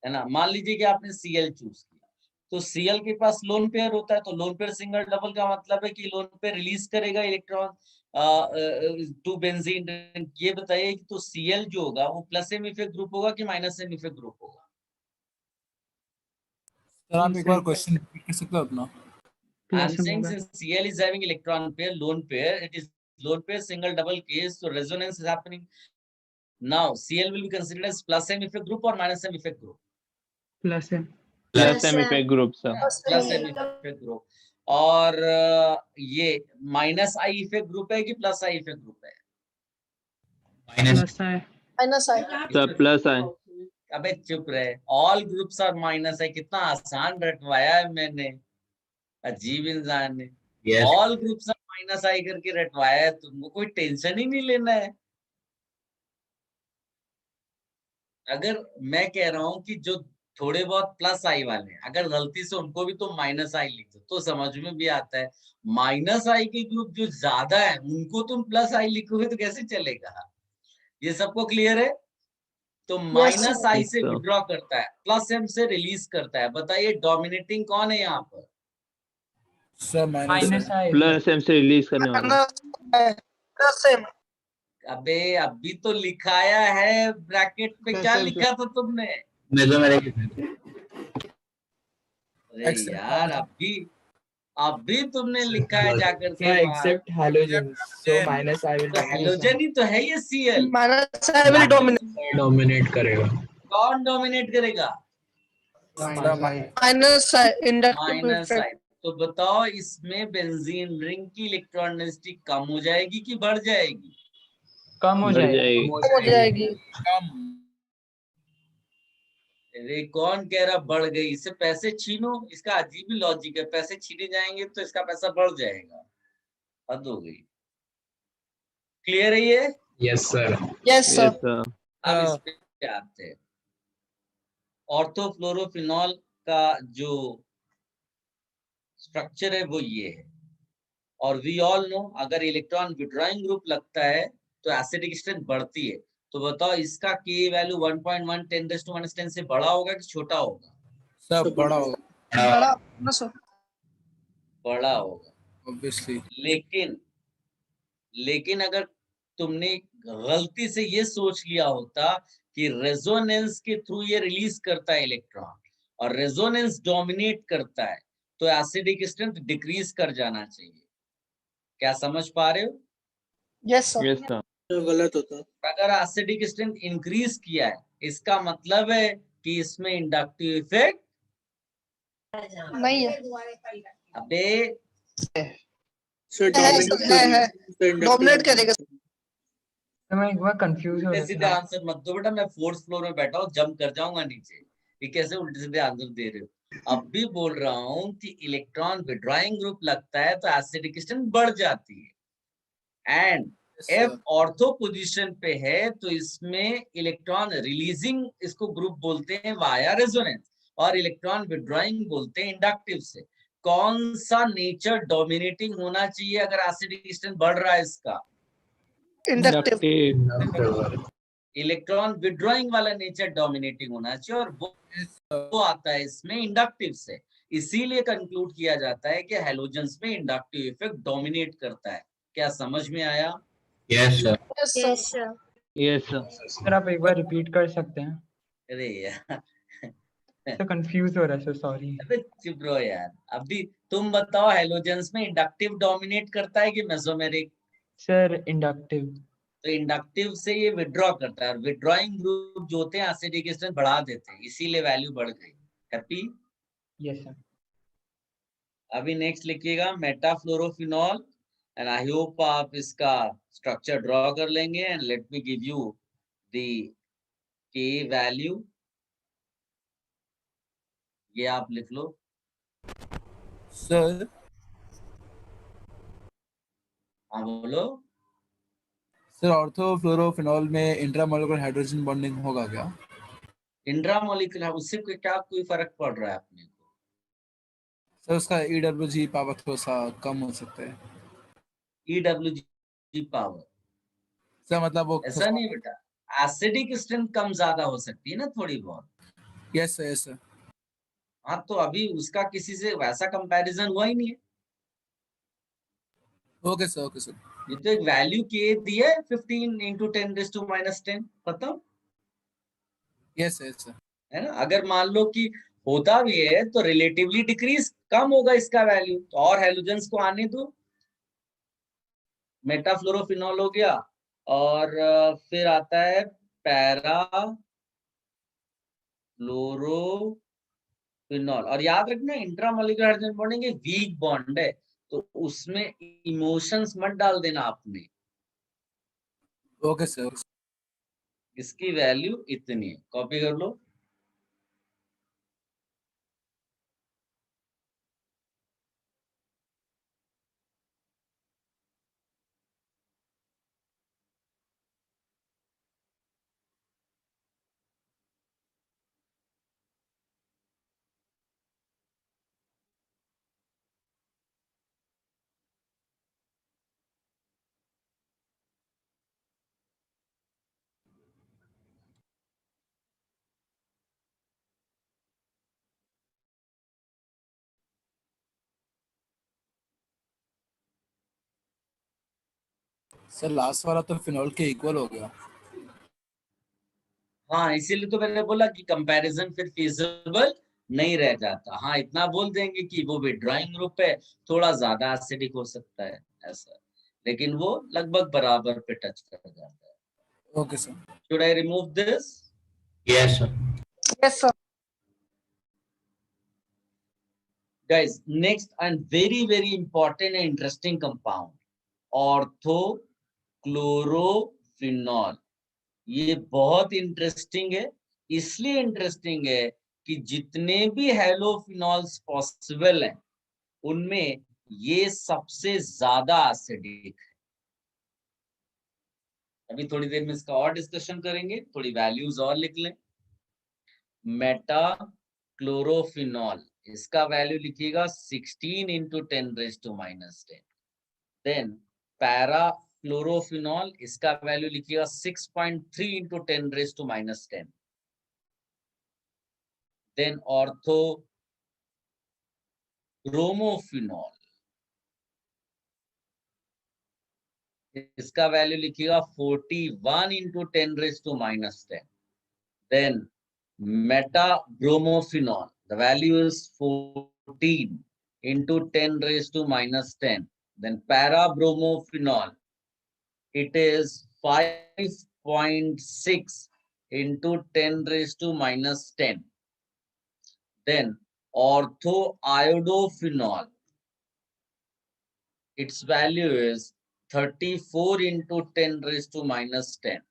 है ना। मान लीजिए कि आपने Cl चूज किया, तो Cl के पास लोन पेयर होता है, तो लोन पेयर सिंगल डबल का मतलब है कि लोन पेयर रिलीज करेगा इलेक्ट्रॉन टू बेंजीन। ये बताइए कि तो Cl जो होगा वो प्लस एम इफेक्ट ग्रुप होगा कि माइनस एम इफेक्ट ग्रुप होगा? सर आप एक बार क्वेश्चन रिपीट कर सकते हो अपना? I'm saying since Cl is having electron pair, lone pair, it is lone pair single double case, so resonance is happening. Now Cl will be considered as plus m effect group or minus m effect group? Plus है plus M effect group sir. Plus M effect group. और ये minus I effect group है कि plus I effect group है? Plus है sir plus है। अबे चुप रहे, ऑल ग्रुप्स आर माइनस है। कितना आसान रटवाया है मैंने, अजीब इंसान ने। ऑल ग्रुप्स आर माइनस आई करके रटवाया है, तुमको कोई टेंशन ही नहीं लेना है। अगर मैं कह रहा हूं कि जो थोड़े बहुत प्लस आई वाले हैं, अगर गलती से उनको भी तुम माइनस आई लिख दो तो समझ में भी आता है। माइनस आई के ग्रुप जो ज्यादा है उनको तुम प्लस आई लिखोगे तो कैसे चलेगा? ये सबको क्लियर है? तो माइनस आई से विड्रॉ करता है, प्लस एम से रिलीज करता है। बताइए डोमिनेटिंग कौन है यहाँ पर? सर माइनस आई। प्लस एम से रिलीज करने वाला। अबे अभी तो लिखाया है ब्रैकेट पे, क्या लिखा था तुमने? अरे यार अभी तुमने लिखा है जाकर के except halogen, so minus I will halogen ही तो है ये Cl। Minus I will dominate करेगा। कौन डोमिनेट करेगा? Minus I inductive minus I. Effect. तो बताओ इसमें बेंजीन रिंग की इलेक्ट्रॉन डेंसिटी कम हो जाएगी कि बढ़ जाएगी? कम हो जाएगी। अरे कौन कह रहा बढ़ गई? इससे पैसे छीनो, इसका अजीब ही लॉजिक है। पैसे छीने जाएंगे तो इसका पैसा बढ़ जाएगा। हद हो गई। क्लियर है ये? Yes sir. Yes sir. अब इस पे आते हैं। ऑर्थोफ्लोरोफिनॉल का जो स्ट्रक्चर है वो ये है, और वी ऑल नो अगर इलेक्ट्रॉन विड्रॉइंग ग्रुप लगता है तो एसिडिक स्ट्रेंथ बढ़ती है। तो बताओ इसका Ka वैल्यू 1.1 10⁻⁻10 से बड़ा होगा कि छोटा होगा? सब बड़ा होगा। बड़ा होगा ऑब्वियसली। लेकिन अगर तुमने गलती से ये सोच लिया होता कि रेजोनेंस के थ्रू ये रिलीज करता है इलेक्ट्रॉन और रेजोनेंस डोमिनेट करता है, तो एसिडिक स्ट्रेंथ डिक्रीज कर जाना चाहिए। क्या समझ पा रहे हो? Yes sir. तो गलत होता। अगर एसिडिक स्ट्रेंथ इंक्रीज किया है, इसका मतलब है कि इसमें इंडक्टिव इफेक्ट नहीं है। अबे डोमिनेट करेगा। मैं एक बार कंफ्यूज हो सीधे आंसर मत दो बेटा, मैं फोर्थ फ्लोर में बैठा हूँ, जंप कर जाऊंगा नीचे। ये कैसे उल्टे सीधे आंसर दे रहे हो? अब भी बोल रहा हूँ कि इलेक्ट्रॉन विड्रॉइंग ग्रुप लगता है तो एसिडिक स्ट्रेंथ बढ़ जाती है। एंड एफ ऑर्थो पोजीशन पे है तो इसमें इलेक्ट्रॉन रिलीजिंग इसको ग्रुप बोलते हैं वाया रेजोनेंस, और इलेक्ट्रॉन विड्रॉइंग बोलते हैं इंडक्टिव से। कौन सा नेचर डोमिनेटिंग होना चाहिए अगर एसिडिक स्ट्रेंथ बढ़ रहा है इसका? इंडक्टिव। इलेक्ट्रॉन विड्रॉइंग वाला नेचर डोमिनेटिंग होना चाहिए, और वो आता है इसमें इंडक्टिव से। इसीलिए कंक्लूड किया जाता है कि हैलोजेंस में इंडक्टिव इफेक्ट डोमिनेट करता है। क्या समझ में आया? Yes sir. Yes sir. Sir आप एक बार रिपीट कर सकते हैं? अरे यार तो कंफ्यूज हो रहा है सर, सॉरी। अबे चुप रहो यार। अभी तुम बताओ हैलोजेंस में इंडक्टिव डोमिनेट करता है कि मेसोमेरिक? Sir inductive. तो इंडक्टिव से ये विड्रॉ करता है, और विड्रॉइंग ग्रुप जो होते हैं एसिडिक स्ट्रेंथ बढ़ा देते हैं, इसीलिए वैल्यू बढ़ गई। हैप्पी? Yes sir. अभी नेक्स्ट लिखिएगा मेटाफ्लोरोफिनॉल, एंड आई होप आप इसका स्ट्रक्चर ड्रॉ कर लेंगे। And let me give you the K value, ये आप लिख लो। सर हाँ बोलो। सर ऑर्थोफ्लोरोफिनॉल में इंट्रामोलेकुलर हाइड्रोजन बॉन्डिंग होगा क्या? इंट्रामोलिकुलर, उससे क्या कोई फर्क पड़ रहा है अपने को? सर उसका EWG पावर थोड़ा सा कम हो सकता है। EWG पावर, सर मतलब वो ऐसा नहीं बेटा, एसिडिक स्ट्रेंथ कम ज्यादा हो सकती है ना थोड़ी बहुत। Yes sir, yes sir. हाँ तो अभी उसका किसी से वैसा कंपैरिजन हुआ ही नहीं है। Okay sir, okay sir. ये तो एक वैल्यू के दी है 15 × 10⁻⁻10 खत्म, यस यस सर। है ना। अगर मान लो कि होता भी है तो रिलेटिवली डिक्रीज कम होगा इसका वैल्यू, तो और हैलोजेंस को आने दो। मेटाफ्लोरोफिनॉल हो गया, और फिर आता है पैरा फ्लोरोफिनॉल। और याद रखना इंट्रामोलिकुलर हाइड्रोजन बॉन्डिंग एक वीक बॉन्ड है, तो उसमें इमोशंस मत डाल देना आपने। Okay sir. इसकी वैल्यू इतनी है, कॉपी कर लो। सर लास्ट वाला तो फिनॉल के इक्वल हो गया। हाँ इसीलिए तो मैंने बोला कि कंपैरिजन फिर फिजिबल नहीं रह जाता। हाँ इतना बोल देंगे कि वो विड्रॉइंग ग्रुप है, थोड़ा ज्यादा एसिडिक हो सकता है ऐसा, लेकिन वो लगभग बराबर पे टच कर जाता है। Okay sir. Should I remove this? Yes sir. Yes sir. Guys, next and very important and interesting compound, ऑर्थोक्लोरोफिनॉल। ये बहुत इंटरेस्टिंग है, इसलिए इंटरेस्टिंग है कि जितने भी हैलोफिनॉल्स पॉसिबल हैं उनमें ये सबसे ज्यादा एसिडिक है। अभी थोड़ी देर में इसका और डिस्कशन करेंगे, थोड़ी वैल्यूज और लिख लें। मेटा क्लोरोफिनॉल, इसका वैल्यू लिखिएगा 16 × 10⁻⁻10। देन पैरा क्लोरोफिनॉल, इसका वैल्यू लिखिएगा 6.3 × 10⁻⁻10। देन ऑर्थो ब्रोमोफिनॉल, इसका वैल्यू लिखिएगा 41 × 10⁻⁻10। Then metabromophenol, the value is 14 × 10⁻⁻10. Then parabromophenol, it is 5.6 × 10⁻⁻10. Then orthoiodophenol, its value is 34 × 10⁻⁻10.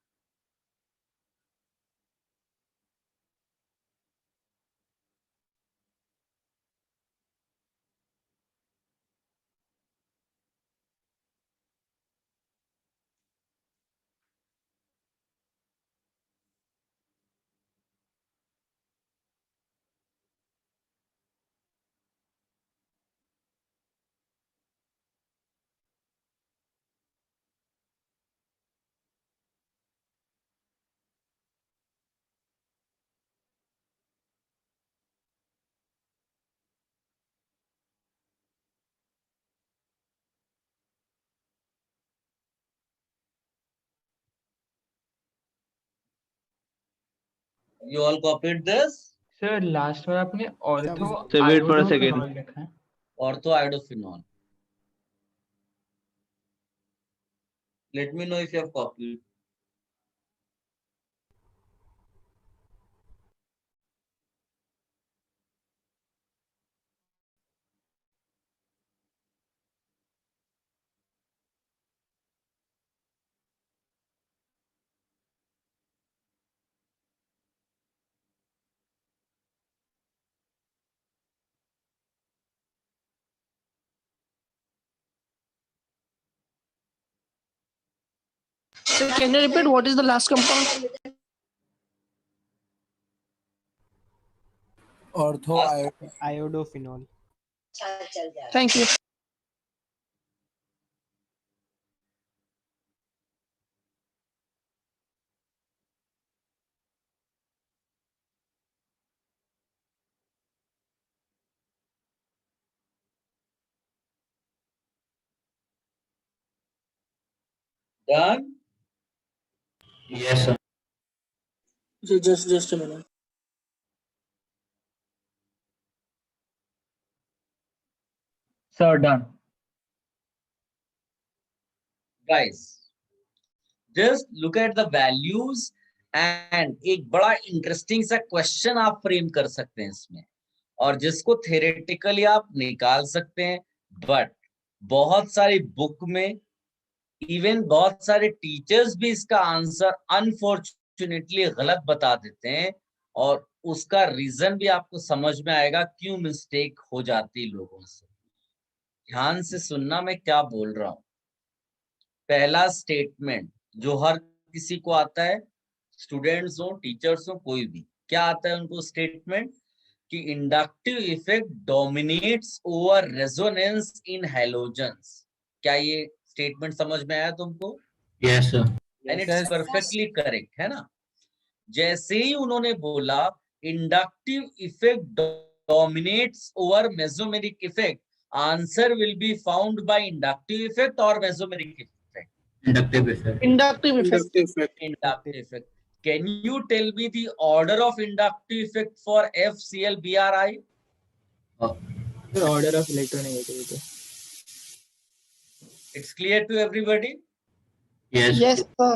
You all copied this? Sir last में आपने ortho So wait for a second. आयोडोफिनॉल लिखा है। Orthoiodophenol. Let me know if you have copied. So can you repeat what is the last compound? Ortho iodophenol. Thank you. Done? Yes, sir. So just a minute. Sir, done. Guys, just look at the values and एक बड़ा interesting सा question आप frame कर सकते हैं इसमें, और जिसको थ्योरेटिकली आप निकाल सकते हैं, बट बहुत सारी बुक में इवन बहुत सारे टीचर्स भी इसका आंसर अनफॉर्चुनेटली गलत बता देते हैं, और उसका रीजन भी आपको समझ में आएगा क्यों मिस्टेक हो जाती लोगों से। ध्यान से सुनना मैं क्या बोल रहा हूं। पहला स्टेटमेंट जो हर किसी को आता है, स्टूडेंट्स हो, टीचर्स हो, कोई भी, क्या आता है उनको स्टेटमेंट कि inductive effect dominates over resonance in halogens. क्या ये स्टेटमेंट समझ में आया तुमको? Yes, sir. And it's perfectly correct, है ना? जैसे ही उन्होंने बोला inductive effect dominates over mesomeric effect, answer will be found by inductive effect और mesomeric effect. Inductive effect. Inductive effect. Inductive effect. Inductive effect. Can you tell me the order of inductive effect for FClBrI? The order of electronegativity. It's clear to everybody? Yes. Yes, sir.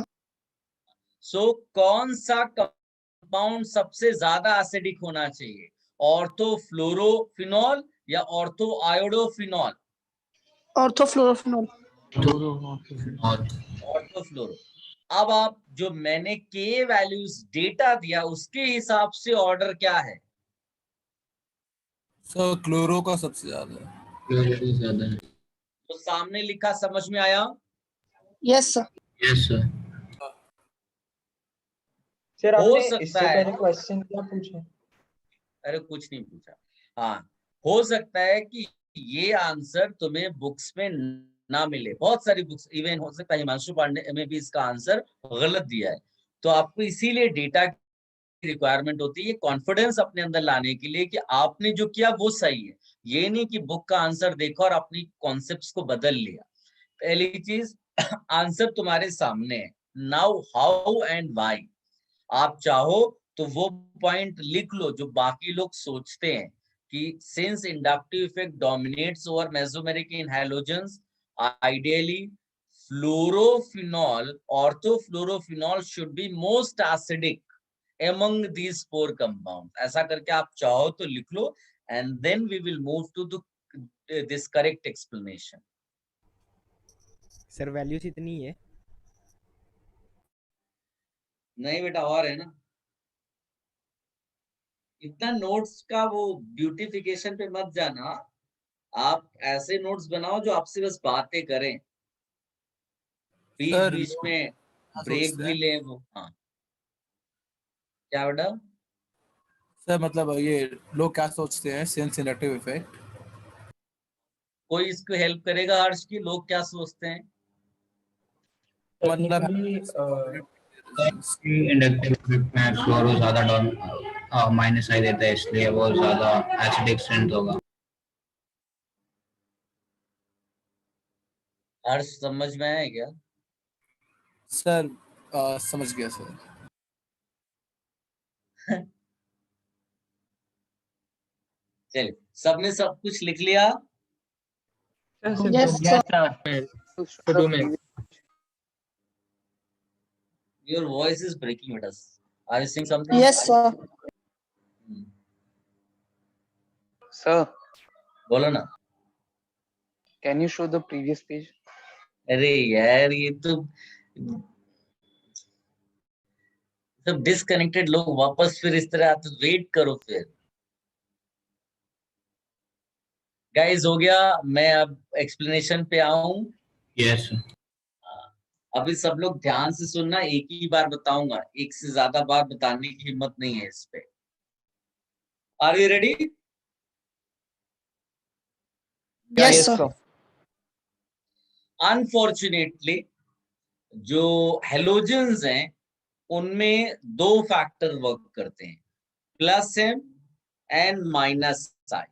So कौन सा compound सबसे ज्यादा acidic होना चाहिए, ऑर्थोफ्लोरोफिनॉल या ऑर्थोआयोडोफिनॉल? Orthofluorophenols. ऑर्थोफ्लोरो। अब आप जो मैंने के वैल्यूज डेटा दिया उसके हिसाब से ऑर्डर क्या है? सर क्लोरो का सबसे ज्यादा है। Chlorine ज्यादा है। तो सामने लिखा समझ में आया? Yes, sir. Yes, sir. Sir हो आपने सकता इससे है। पहले क्वेश्चन क्या पूछा? अरे कुछ नहीं पूछा। हाँ, हो सकता है कि ये आंसर तुम्हें बुक्स में ना मिले, बहुत सारी बुक्स, इवन हो सकता है हिमांशु पांडे में भी इसका आंसर गलत दिया है, तो आपको इसीलिए डेटा की रिक्वायरमेंट होती है, कॉन्फिडेंस अपने अंदर लाने के लिए कि आपने जो किया वो सही है। ये नहीं कि बुक का आंसर देखा और अपनी कॉन्सेप्ट्स को बदल लिया। पहली चीज, आंसर तुम्हारे सामने है, नाउ हाउ एंड व्हाई। आप चाहो तो वो पॉइंट लिख लो जो बाकी लोग सोचते हैं कि since inductive effect dominates over mesomeric in halogens, ideally fluorophenol, orthofluorophenol should be most acidic among these four compounds. ऐसा करके आप चाहो तो लिख लो, and then we will move to this correct explanation. Sir values इतनी है? नहीं बेटा, और है ना। इतना नोट्स का वो ब्यूटिफिकेशन पे मत जाना, आप ऐसे नोट्स बनाओ जो आपसे बस बातें करें, बीच बीच में ब्रेक भी ले वो। हाँ, क्या बेटा? सर मतलब ये लोग क्या सोचते हैं सेंस इंडक्टिव इफेक्ट? कोई इसको हेल्प करेगा हर्ष की, लोग क्या सोचते हैं? मतलब इंडक्टिव इफेक्ट में फ्लोरो ज्यादा माइनस आई देता है, इसलिए वो ज्यादा एसिडिक स्ट्रेंथ होगा। हर्ष समझ में आया क्या? सर समझ गया सर। चलिए, सबने सब कुछ लिख लिया? Yes, sir. Your voice is breaking with us. Are you saying something? Yes, sir. Sir, बोलो ना। can you show the previous page? अरे यार, ये तो सब डिस्कनेक्टेड लोग वापस फिर इस तरह आते, वेट करो फिर। गाइस हो गया, मैं अब एक्सप्लेनेशन पे आऊं। यस। अभी सब लोग ध्यान से सुनना, एक ही बार बताऊंगा, एक से ज्यादा बार बताने की हिम्मत नहीं है इस पे। Are you ready? Yes sir. Unfortunately जो हेलोजेंस हैं उनमें दो फैक्टर वर्क करते हैं, plus M and minus I.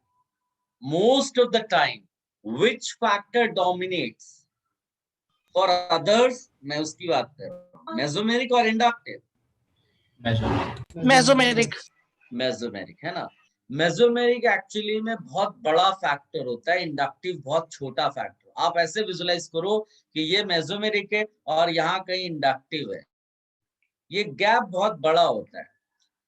Most of the time which factor dominates for others? मैं उसकी बात कर रहा हूं, मेसोमेरिक और इंडक्टिव? मेसोमेरिक। मेसोमेरिक है ना। मेसोमेरिक एक्चुअली में बहुत बड़ा फैक्टर होता है, इंडक्टिव बहुत छोटा फैक्टर। आप ऐसे विजुलाइज करो कि ये मेसोमेरिक है और यहाँ कहीं इंडक्टिव है, ये गैप बहुत बड़ा होता है।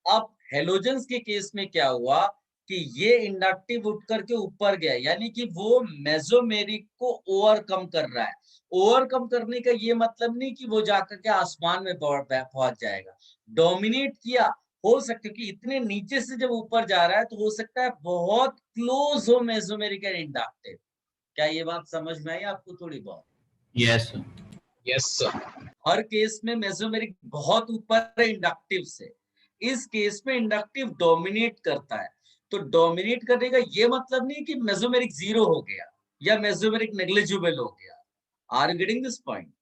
अब हेलोजेंस के केस में क्या हुआ कि ये इंडक्टिव उठ करके ऊपर गया, यानी कि वो मेसोमेरिक को ओवरकम कर रहा है। ओवरकम करने का ये मतलब नहीं कि वो जाकर के आसमान में पहुंच जाएगा, डोमिनेट किया। हो सकता है कि इतने नीचे से जब ऊपर जा रहा है तो हो सकता है बहुत क्लोज हो मेसोमेरिक एंड इंडक्टिव। क्या ये बात समझ में आई आपको थोड़ी बहुत? Yes yes sir. हर केस में मेसोमेरिक बहुत ऊपर है इंडक्टिव से, इस केस में इंडक्टिव डोमिनेट करता है। तो डोमिनेट करने का ये मतलब नहीं कि मेसोमेरिक जीरो हो गया या मेसोमेरिक नेग्लिजिबल हो गया। Are you getting this point?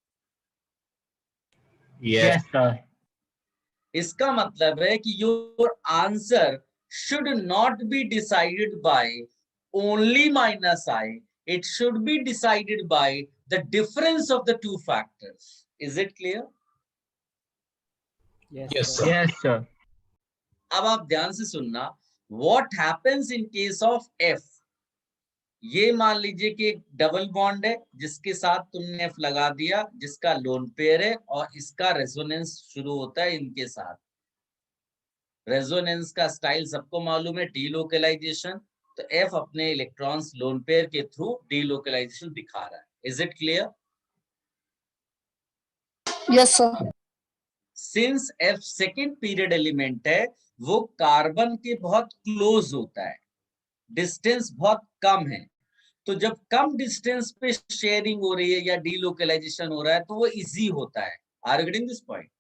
Yes sir. इसका मतलब है कि your answer should not be decided by only minus I, it should be decided by the difference of the two factors. Is it clear? Yes sir. Yes sir. अब आप ध्यान से सुनना, what happens in case of F. ये मान लीजिए कि एक डबल बॉन्ड है जिसके साथ तुमने एफ लगा दिया, जिसका लोन पेयर है और इसका रेजोनेंस शुरू होता है इनके साथ। रेजोनेंस का स्टाइल सबको मालूम है, डीलोकलाइजेशन। तो एफ अपने इलेक्ट्रॉन्स लोन पेयर के थ्रू डीलोकलाइजेशन दिखा रहा है। Is it clear? Yes sir. Since F second period element है, वो कार्बन के बहुत क्लोज होता है, डिस्टेंस बहुत कम है। तो जब कम डिस्टेंस पे शेयरिंग हो रही है या डीलोकलाइजेशन हो रहा है तो वो इजी होता है। Are you getting this point?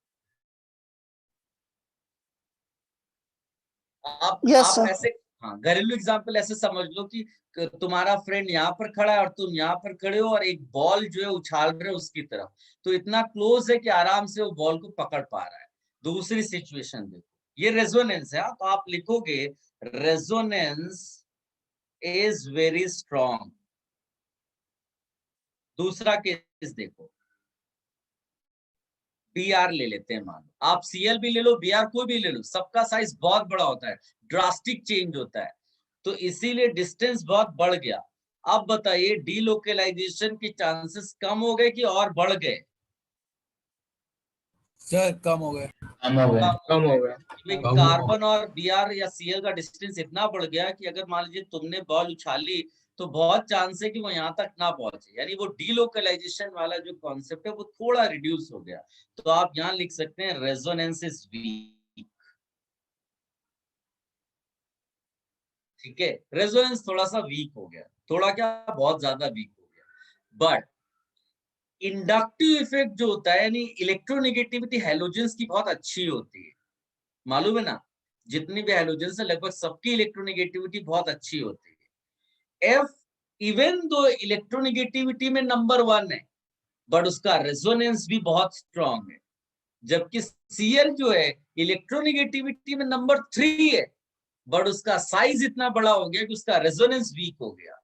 आप ऐसे, हाँ, घरेलू एग्जांपल ऐसे समझ लो कि तुम्हारा फ्रेंड यहाँ पर खड़ा है और तुम यहाँ पर खड़े हो और एक बॉल जो है उछाल रहे हो उसकी तरफ, तो इतना क्लोज है कि आराम से वो बॉल को पकड़ पा रहा है। दूसरी सिचुएशन देखो, ये रेजोनेंस है, तो आप लिखोगे रेजोनेंस इज वेरी स्ट्रॉन्ग। दूसरा केस देखो, Br ले लेते हैं, मान लो आप Cl भी ले लो, Br कोई भी ले लो, सबका साइज बहुत बड़ा होता है, ड्रास्टिक चेंज होता है, तो इसीलिए डिस्टेंस बहुत बढ़ गया। अब बताइए डीलोकलाइजेशन के चांसेस कम हो गए कि और बढ़ गए? सर कम हो गए। कम हो गए। कम हो गए। कार्बन और Br या Cl का डिस्टेंस इतना बढ़ गया कि अगर मान लीजिए तुमने बॉल उछाली तो बहुत चांस है कि वो यहाँ तक ना पहुंचे, यानी वो डीलोकलाइजेशन वाला जो कॉन्सेप्ट है वो थोड़ा रिड्यूस हो गया। तो आप यहाँ लिख सकते हैं रेजोनेंस इज वीक। ठीक है, रेजोनेंस थोड़ा सा वीक हो गया, थोड़ा क्या बहुत ज्यादा वीक हो गया। बट इंडक्टिव इफेक्ट जो होता है, यानी इलेक्ट्रोनेगेटिविटी हेलोजेंस की बहुत अच्छी होती है, मालूम है ना। जितनी भी हेलोजेंस है लगभग सबकी इलेक्ट्रोनेगेटिविटी बहुत अच्छी होती है। एफ इवन दो इलेक्ट्रोनेगेटिविटी में नंबर 1 है, बट उसका रेजोनेंस भी बहुत स्ट्रॉन्ग है। जबकि Cl जो है इलेक्ट्रोनेगेटिविटी में नंबर 3 है, बट उसका साइज इतना बड़ा हो गया कि उसका रेजोनेंस वीक हो गया।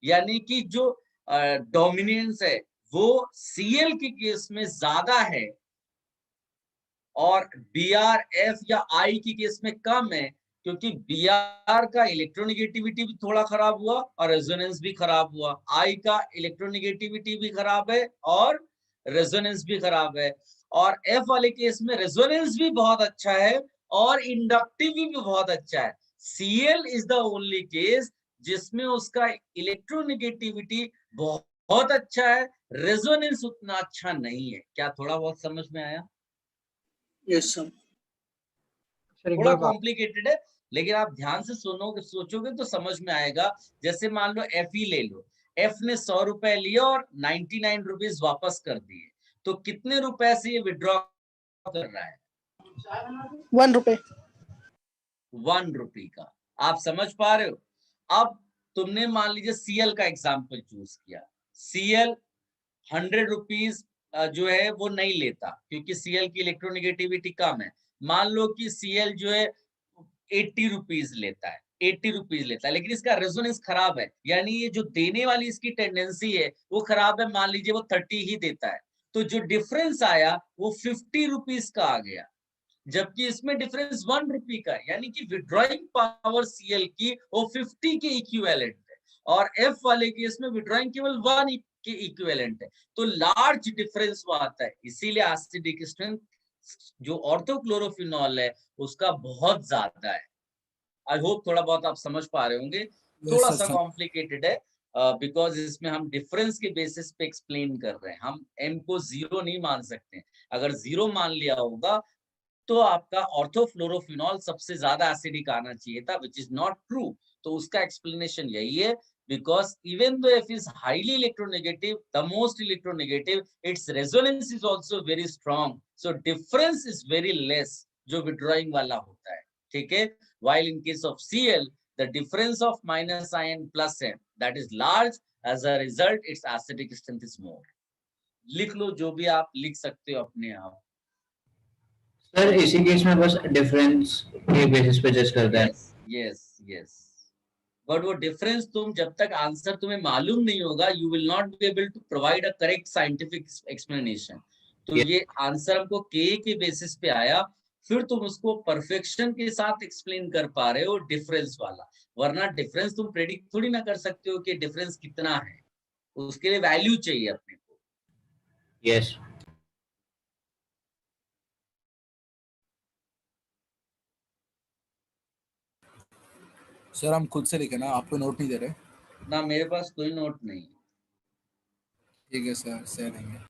यानी कि जो डोमिनेंस है वो Cl के केस में ज्यादा है और Br, F या I के केस में कम है, क्योंकि Br का इलेक्ट्रोनेगेटिविटी भी थोड़ा खराब हुआ और रेजोनेंस भी खराब हुआ। I का इलेक्ट्रोनेगेटिविटी भी खराब है और रेजोनेंस भी खराब है। और F वाले केस में रेजोनेंस भी बहुत अच्छा है और इंडक्टिविटी भी बहुत अच्छा है। Cl is the only case जिसमें उसका इलेक्ट्रोनेगेटिविटी बहुत अच्छा है, रेजोनेंस उतना अच्छा नहीं है। क्या थोड़ा बहुत समझ में आया? Yes sir. थोड़ा कॉम्प्लिकेटेड है, लेकिन आप ध्यान से सुनोगे सोचोगे तो समझ में आएगा। जैसे मान लो एफ ही ले लो, एफ ने 100 रुपए लिए और 99 रुपीज वापस कर दिए, तो कितने रुपए से ये विड्रॉ कर रहा है? 1 रुपए। 1 रुपए का। आप समझ पा रहे हो? अब तुमने मान लीजिए CL का एग्जाम्पल चूज किया। CL 100 रुपीज जो है वो नहीं लेता, क्योंकि CL की इलेक्ट्रोनेगेटिविटी कम है। मान लो कि CL जो है 80 रुपीज लेता है, 80 रुपीज लेता है, लेकिन इसका रेजोनेंस खराब है, यानी ये जो देने वाली इसकी टेंडेंसी है वो खराब है। मान लीजिए वो 30 ही देता है, तो जो डिफरेंस आया वो 50 रुपीज का आ गया, जबकि इसमें डिफरेंस 1 रुपी का है, यानी कि विड्रॉइंग पावर CL की वो 50 के इक्विवेलेंट है, और F वाले की इसमें विड्रॉइंग केवल 1 के इक्विवेलेंट है। तो लार्ज डिफरेंस वो आता है, इसीलिए एसिडिक स्ट्रेंथ जो ऑर्थोक्लोरोफिनॉल है उसका बहुत ज्यादा है। आई होप थोड़ा बहुत आप समझ पा रहे होंगे। थोड़ा सा कॉम्प्लिकेटेड है बिकॉज इसमें हम डिफरेंस के बेसिस पे एक्सप्लेन कर रहे हैं। हम M को 0 नहीं मान सकते। अगर 0 मान लिया होगा तो आपका ऑर्थोफ्लोरोफिनॉल सबसे ज्यादा एसिडिक आना चाहिए था, विच इज नॉट ट्रू। तो उसका एक्सप्लेनेशन यही है, because even though F is highly electronegative, the most electronegative, its resonance is also very strong, so difference is very less जो withdrawing वाला होता है, ठीक है। While in case of CL, the difference of minus ion plus M, that is large, as a result its acidic strength is more। लिख लो जो भी आप लिख सकते हो अपने आप। सर इसी केस में बस डिफरेंस के बेसिस पे जज करता है। यस यस, बट वो डिफरेंस तुम जब तक आंसर तुम्हें मालूम नहीं होगा, you will not be able to provide a correct scientific explanation. तो ये आंसर हमको के बेसिस पे आया, फिर तुम उसको परफेक्शन के साथ एक्सप्लेन कर पा रहे हो डिफरेंस वाला, वरना डिफरेंस तुम प्रेडिक्ट थोड़ी ना कर सकते हो कि डिफरेंस कितना है, उसके लिए वैल्यू चाहिए अपने को। यस सर हम खुद से लिखे ना, आपको नोट नहीं दे रहे? ना मेरे पास कोई नोट नहीं। ठीक है सर, सह लेंगे।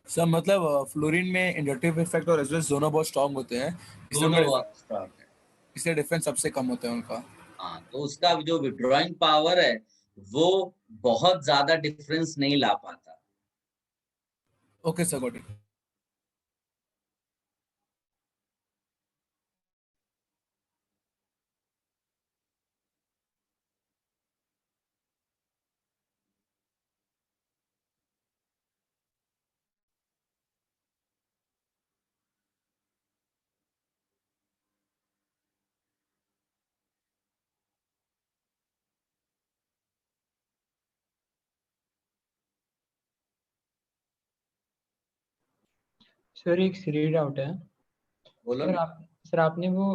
सर मतलब फ्लोरीन में इंडक्टिव इफेक्ट और रेजोनेंस दोनों बहुत स्ट्रांग होते हैं, दोनों बहुत स्ट्रांग है, इसलिए डिफरेंस सबसे कम होता है उनका। हाँ, तो उसका जो विड्रॉइंग पावर है वो बहुत ज्यादा डिफरेंस नहीं ला पाता। Okay sir, got it. Sir एक सीरी डाउट है। बोलो सर सर आपने वो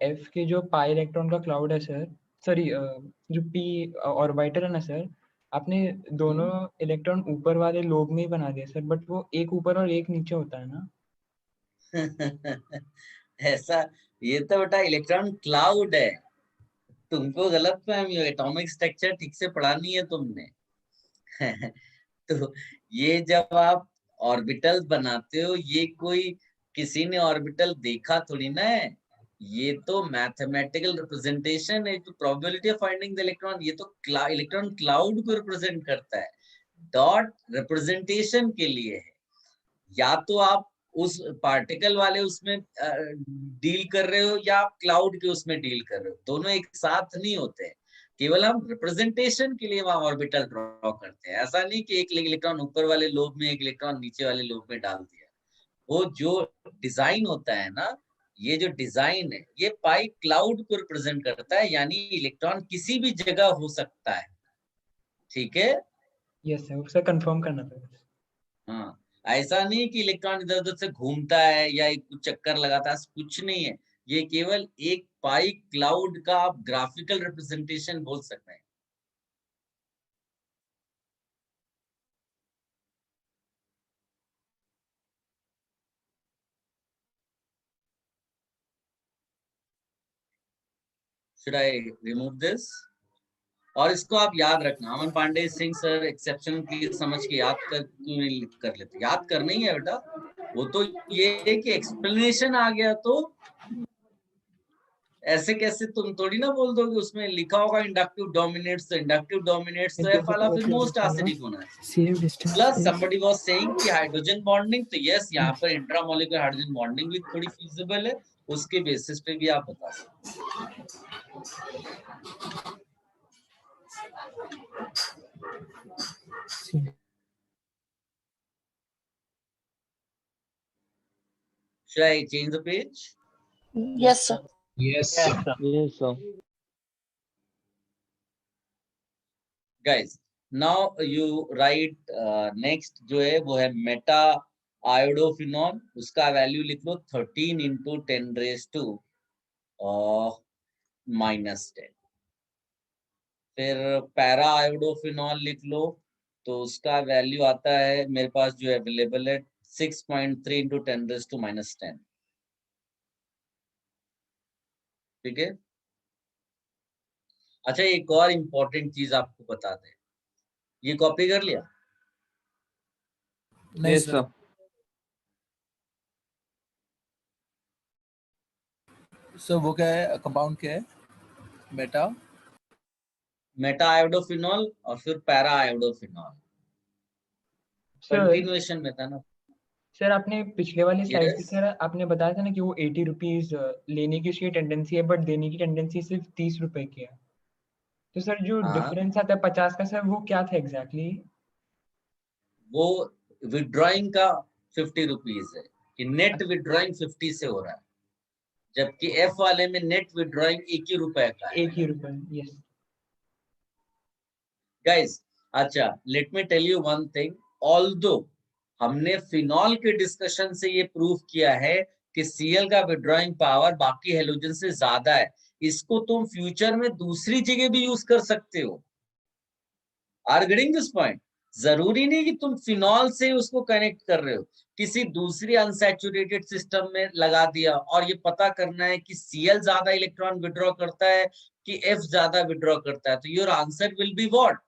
F के जो पाई इलेक्ट्रॉन का क्लाउड है सर, सॉरी जो P ऑर्बिटल है ना सर, आपने दोनों इलेक्ट्रॉन ऊपर वाले लोब में ही बना दिया सर, बट वो एक ऊपर और एक नीचे होता है ना। ऐसा, ये तो बेटा इलेक्ट्रॉन क्लाउड है, तुमको गलत फहमी हो, एटॉमिक स्ट्रक्चर ठीक से पढ़ा नहीं है तुमने। तो ये जब आप ऑर्बिटल बनाते हो, ये कोई किसी ने ऑर्बिटल देखा थोड़ी ना है, ये तो मैथमेटिकल रिप्रेजेंटेशन है, तो probability of finding the electron, ये तो इलेक्ट्रॉन क्लाउड को रिप्रेजेंट करता है। डॉट रिप्रेजेंटेशन के लिए है, या तो आप उस पार्टिकल वाले उसमें डील कर रहे हो या आप क्लाउड के उसमें डील कर रहे हो, दोनों एक साथ नहीं होते हैं। केवल हम रिप्रेजेंटेशन के लिए वहां ऑर्बिटल ड्रॉ करते हैं, ऐसा नहीं कि एक इलेक्ट्रॉन ऊपर वाले लोब में एक इलेक्ट्रॉन नीचे वाले लोब में डाल दिया। वो जो डिजाइन होता है ना, ये जो डिजाइन है ये पाई क्लाउड को रिप्रेजेंट करता है, यानी इलेक्ट्रॉन किसी भी जगह हो सकता है, ठीक है। यस सर, उससे कंफर्म करना था। हाँ, ऐसा नहीं कि इलेक्ट्रॉन इधर उधर से घूमता है या एक कुछ चक्कर लगाता है, कुछ नहीं है। ये केवल एक पाई क्लाउड का आप ग्राफिकल रिप्रेजेंटेशन बोल सकते हैं। Should I remove this? और इसको आप याद रखना, Aman Pandey Singh sir exception please समझ के याद कर लेते, याद करना ही है बेटा। वो तो ये है कि एक्सप्लेनेशन आ गया तो ऐसे कैसे तुम थोड़ी ना बोल दोगे, उसमें लिखा होगा इंडक्टिव डोमिनेट्स, तो इंडक्टिव डोमिनेट्स तो एफ वाला फिर मोस्ट एसिडिक होना है। प्लस somebody was saying कि हाइड्रोजन बॉन्डिंग, तो यस यहाँ पर इंट्रामोलिकुलर हाइड्रोजन बॉन्डिंग भी थोड़ी फीजिबल है, उसके बेसिस पे भी आप बता सकते। Should I change the page? Yes, sir. Yes, sir. Yes, sir. Guys, now you write next जो है वो है मेटा आयोडोफिनॉल, उसका वैल्यू लिख लो 13 into 10 raised to -10। फिर पैरा आयोडोफिनॉल लिख लो, तो उसका वैल्यू आता है मेरे पास जो अवेलेबल है 6.3 into 10 raised to -10। ठीक है। अच्छा, एक और इम्पोर्टेंट चीज आपको बता दें, ये कॉपी कर लिया? नहीं सर। सर वो क्या है, कंपाउंड क्या है? मेटा आयोडोफिनॉल और फिर पैरा आयोडोफिनॉल, कंटिन्यूएशन में था ना सर। आपने पिछले वाली स्लाइड पे Yes. सर आपने बताया था ना कि वो 80 रुपीज लेने की उसकी टेंडेंसी है, बट देने की टेंडेंसी सिर्फ 30 रुपए की है। तो सर जो हाँ। डिफरेंस आता है 50 का, सर वो क्या था एग्जैक्टली? वो विड्रॉइंग का 50 रुपीज है कि नेट विड्रॉइंग 50 से हो रहा है, जबकि एफ वाले में नेट विड्रॉइंग 1 ही रुपए का है। 1 ही रुपए। यस गाइस, अच्छा let me tell you one thing, although हमने फिनॉल के डिस्कशन से ये प्रूव किया है कि सीएल का विड्रॉइंग पावर बाकी हेलोजन से ज्यादा है, इसको तुम फ्यूचर में दूसरी जगह भी यूज कर सकते हो। Are getting this point? जरूरी नहीं कि तुम फिनॉल से उसको कनेक्ट कर रहे हो, किसी दूसरी अनसैचुरेटेड सिस्टम में लगा दिया और ये पता करना है कि सीएल ज्यादा इलेक्ट्रॉन विड्रॉ करता है कि एफ ज्यादा विड्रॉ करता है, तो your answer will be what?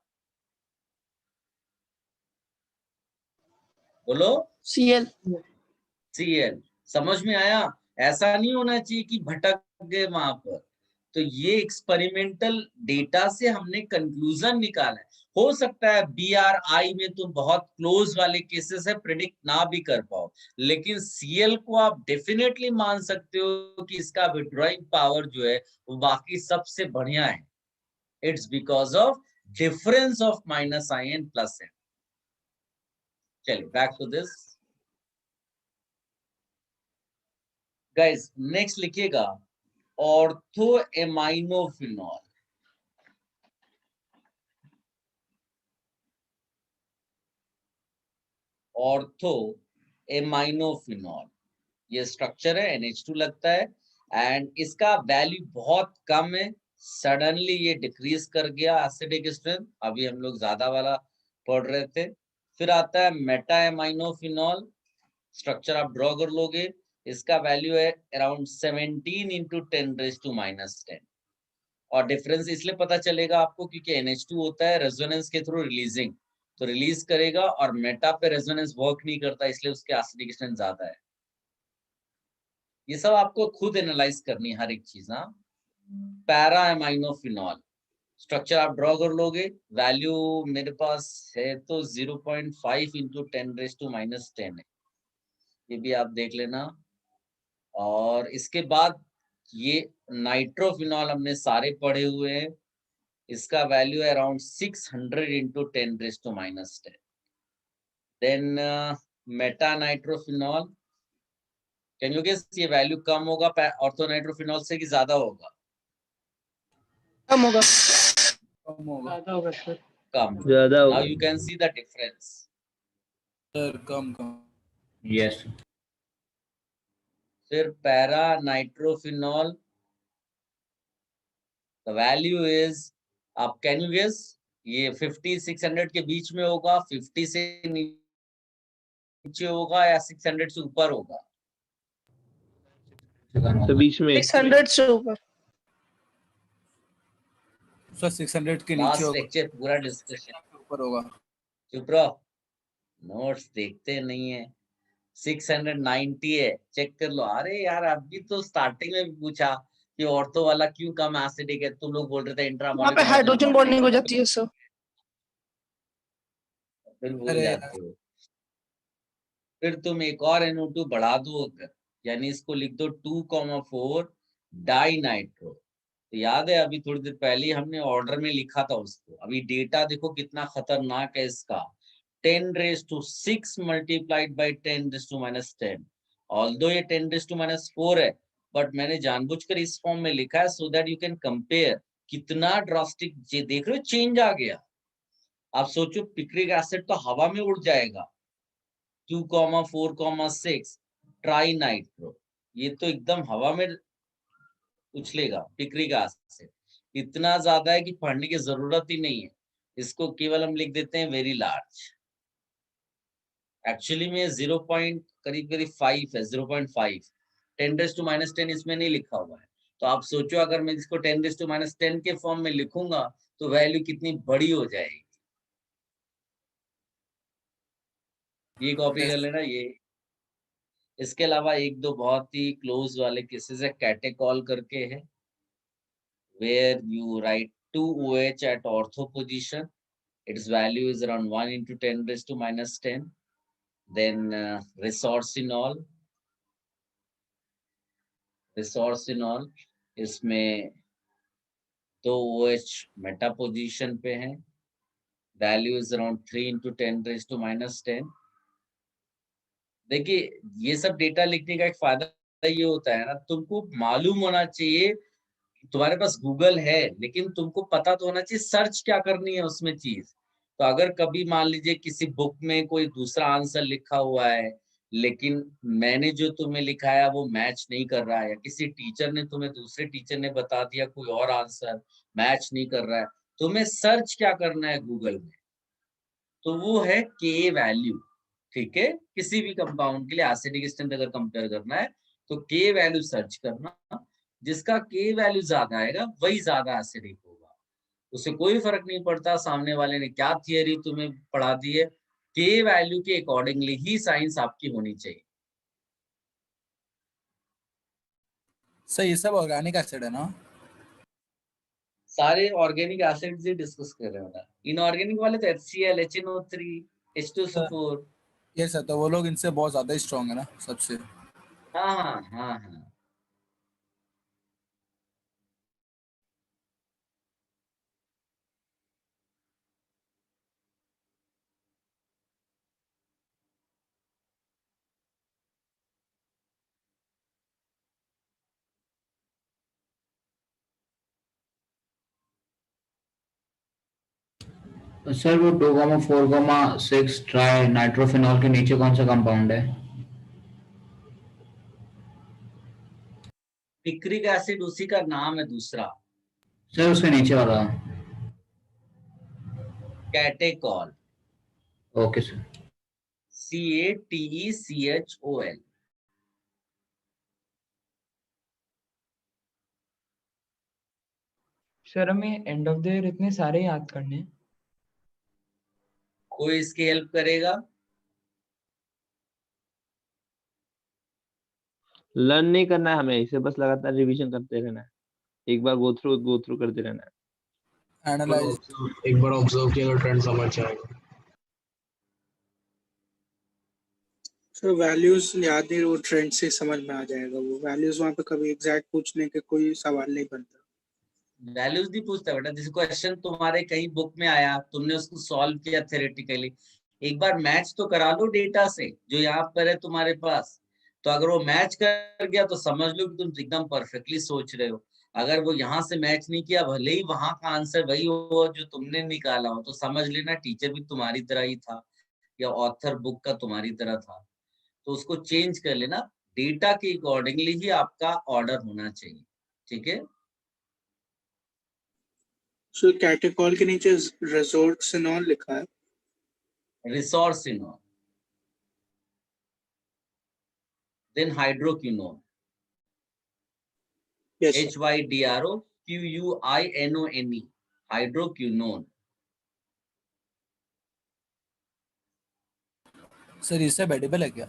बोलो। CL। सीएल। समझ में आया? ऐसा नहीं होना चाहिए कि भटक गए वहां पर। तो ये एक्सपेरिमेंटल डेटा से हमने कंक्लूजन निकाला है। हो सकता है BRI में तुम बहुत क्लोज वाले केसेस है, प्रिडिक्ट ना भी कर पाओ, लेकिन सीएल को आप डेफिनेटली मान सकते हो कि इसका विड्रॉइंग पावर जो है वो बाकी सबसे बढ़िया है। It's because of difference of -I and +N। चलिए back to this guys, next लिखिएगा ऑर्थो एमाइनोफिनॉल। ऑर्थो एमाइनोफिनॉल, ये स्ट्रक्चर है, NH2 लगता है एंड इसका वैल्यू बहुत कम है, सडनली ये डिक्रीज कर गया एसिडिक स्ट्रेंथ, अभी हम लोग ज्यादा वाला पढ़ रहे थे। फिर आता है मेटा एमाइनोफिनॉल, स्ट्रक्चर आप ड्रॉ कर लोगे, इसका वैल्यू है अराउंड 17 into 10 raised to -10। और डिफरेंस इसलिए पता चलेगा आपको क्योंकि NH2 होता है रेजोनेंस के थ्रू रिलीजिंग, तो रिलीज करेगा, और मेटा पे रेजोनेंस वर्क नहीं करता, इसलिए उसके एसिडिक स्ट्रेंथ ज्यादा है। ये सब आपको खुद एनालाइज करनी है हर एक चीज। हाँ, पैरा एमाइनोफिनॉल, स्ट्रक्चर आप ड्रॉ कर लोगे, वैल्यू मेरे पास है तो 0.5 into 10 raised to -10 है, ये भी आप देख लेना। और इसके बाद ये नाइट्रोफिनॉल हमने सारे पढ़े हुए हैं, इसका वैल्यू है around 600 into 10 raised to -10। Then meta nitrophenol, can you guess ये वैल्यू कम होगा ऑर्थो नाइट्रोफिनॉल से कि ज्यादा होगा? कम होगा। कम होगा। ज्यादा होगा सर। कम। ज्यादा होगा। Now you can see the difference. Sir कम। यस। फिर para nitrophenol, the value is, आप कैन यू गेस, ये 50-600 के बीच में होगा, 50 से नीचे होगा या 600 से ऊपर होगा? तो बीच में 600 से ऊपर। सर 600 के नीचे लास्ट होगा, लेक्चर पूरा डिस्कशन। ऊपर होगा। चुप रहो, नोट्स देखते नहीं है। 690 है, चेक कर लो। अरे यार अभी तो स्टार्टिंग में भी पूछा कि ऑर्थो वाला क्यों कम एसिडिक है, तुम लोग बोल रहे थे वहाँ पे इंट्रामोलिकुलर हाइड्रोजन बॉन्डिंग हो जाती है सर। फिर भूल अरे जाते हो। फिर तुम एक और NO2 बढ़ा दो, यानी इसको लिख दो 2,4 डाई नाइट्रो। तो याद है अभी थोड़ी देर पहले हमने ऑर्डर में लिखा था उसको। अभी डेटा देखो कितना खतरनाक है इसका, 10⁻6 मल्टीप्लाइड बाई 10⁻⁻10। ऑल्दो ये 10⁻⁻4 है, बट मैंने जानबूझकर इस फॉर्म में लिखा है so that you can compare. कितना ड्रास्टिक देख रहे हो चेंज आ गया। आप सोचो पिक्रिक एसिड तो हवा में उड़ जाएगा, 2,4,6 ट्राई नाइट्रो, ये तो एकदम हवा में उछलेगा। पिक्रिक एसिड इतना ज्यादा है कि पढ़ने की जरूरत ही नहीं है, इसको केवल हम लिख देते हैं वेरी लार्ज। एक्चुअली में 0. करीब करीब 5 है, 0.5। 10⁻⁻10 इसमें नहीं लिखा हुआ है। तो आप सोचो अगर मैं इसको 10⁻⁻10 के फॉर्म में लिखूंगा तो वैल्यू कितनी बड़ी हो जाएगी। ये कॉपी कर लेना ये। इसके अलावा एक दो बहुत ही क्लोज वाले केसेस है, कैटेकॉल करके है, where you write 2 OH at ortho position. Its value is around 1 into 10⁻⁻10. Then resorcinol. Resorcinol इसमें 2 OH मेटा पोजीशन पे है, वैल्यू इज अराउंड 3 into 10⁻⁻10. देखिए ये सब डेटा लिखने का एक फायदा ये होता है ना, तुमको मालूम होना चाहिए। तुम्हारे पास गूगल है लेकिन तुमको पता तो होना चाहिए सर्च क्या करनी है उसमें चीज। तो अगर कभी मान लीजिए किसी बुक में कोई दूसरा आंसर लिखा हुआ है लेकिन मैंने जो तुम्हें लिखाया वो मैच नहीं कर रहा है, या किसी टीचर ने तुम्हें, दूसरे टीचर ने बता दिया कोई और आंसर मैच नहीं कर रहा है, तुम्हें सर्च क्या करना है गूगल में, तो वो है के वैल्यू। ठीक है, किसी भी कंपाउंड के लिए एसिडिक स्ट्रेंथ अगर कंपेयर करना है तो के वैल्यू सर्च करना। जिसका के वैल्यू ज्यादा आएगा वही ज्यादा एसिडिक होगा। उससे कोई फर्क नहीं पड़ता सामने वाले ने क्या थियरी तुम्हें पढ़ा दी है, के वैल्यू के अकॉर्डिंगली ही साइंस आपकी होनी चाहिए। सर ये सब ऑर्गेनिक एसिड है ना? सारे ऑर्गेनिक एसिड्स ही डिस्कस कर रहे हो ना। इनऑर्गेनिक वाले तो HCl, HNO3, H2SO4। ये सर तो वो लोग इनसे बहुत ज्यादा स्ट्रॉन्ग है ना सबसे। हाँ हाँ हाँ हाँ। सर वो 2,4,6 ट्राई नाइट्रोफिनॉल के नीचे कौन सा कंपाउंड है? पिक्रिक एसिड उसी का नाम है दूसरा। सर उसके नीचे वाला। Catechol. Okay sir. CATECHOL। Sir हमें एंड ऑफ द ईयर इतने सारे याद करने हैं। कोई इसकी हेल्प करेगा? लर्न नहीं करना है हमें, इसे बस लगातार रिवीजन करते रहना है, एक बार गो थ्रू करते रहना है। एनालाइज एक बार ऑब्जर्व किया तो ट्रेंड समझ जाएगा। सर वैल्यूज याद नहीं, वो ट्रेंड से समझ में आ जाएगा। वो वैल्यूज वहाँ पे कभी एग्जैक्ट पूछने के कोई सवाल नहीं बनता। वैल्यूज नहीं पूछता बेटा, जैसे क्वेश्चन तुम्हारे कहीं बुक में आया, तुमने उसको सॉल्व किया थ्योरेटिकली, एक बार मैच तो करा लो डेटा से जो यहाँ पर है तुम्हारे पास। तो अगर वो मैच कर गया तो समझ लो कि तुम एकदम परफेक्टली सोच रहे हो। अगर वो यहाँ से मैच नहीं किया, भले ही वहां का आंसर वही हो जो तुमने निकाला हो, तो समझ लेना टीचर भी तुम्हारी तरह ही था या ऑथर बुक का तुम्हारी तरह था। तो उसको चेंज कर लेना, डेटा के अकॉर्डिंगली ही आपका ऑर्डर होना चाहिए। ठीक है। सो कैटेकॉल के नीचे रेसोर्सिनॉल लिखा है। Resorcinol, then hydroquinone, yes, HYDROQUINONE, hydroquinone. Sir ये सब एडिबल है क्या?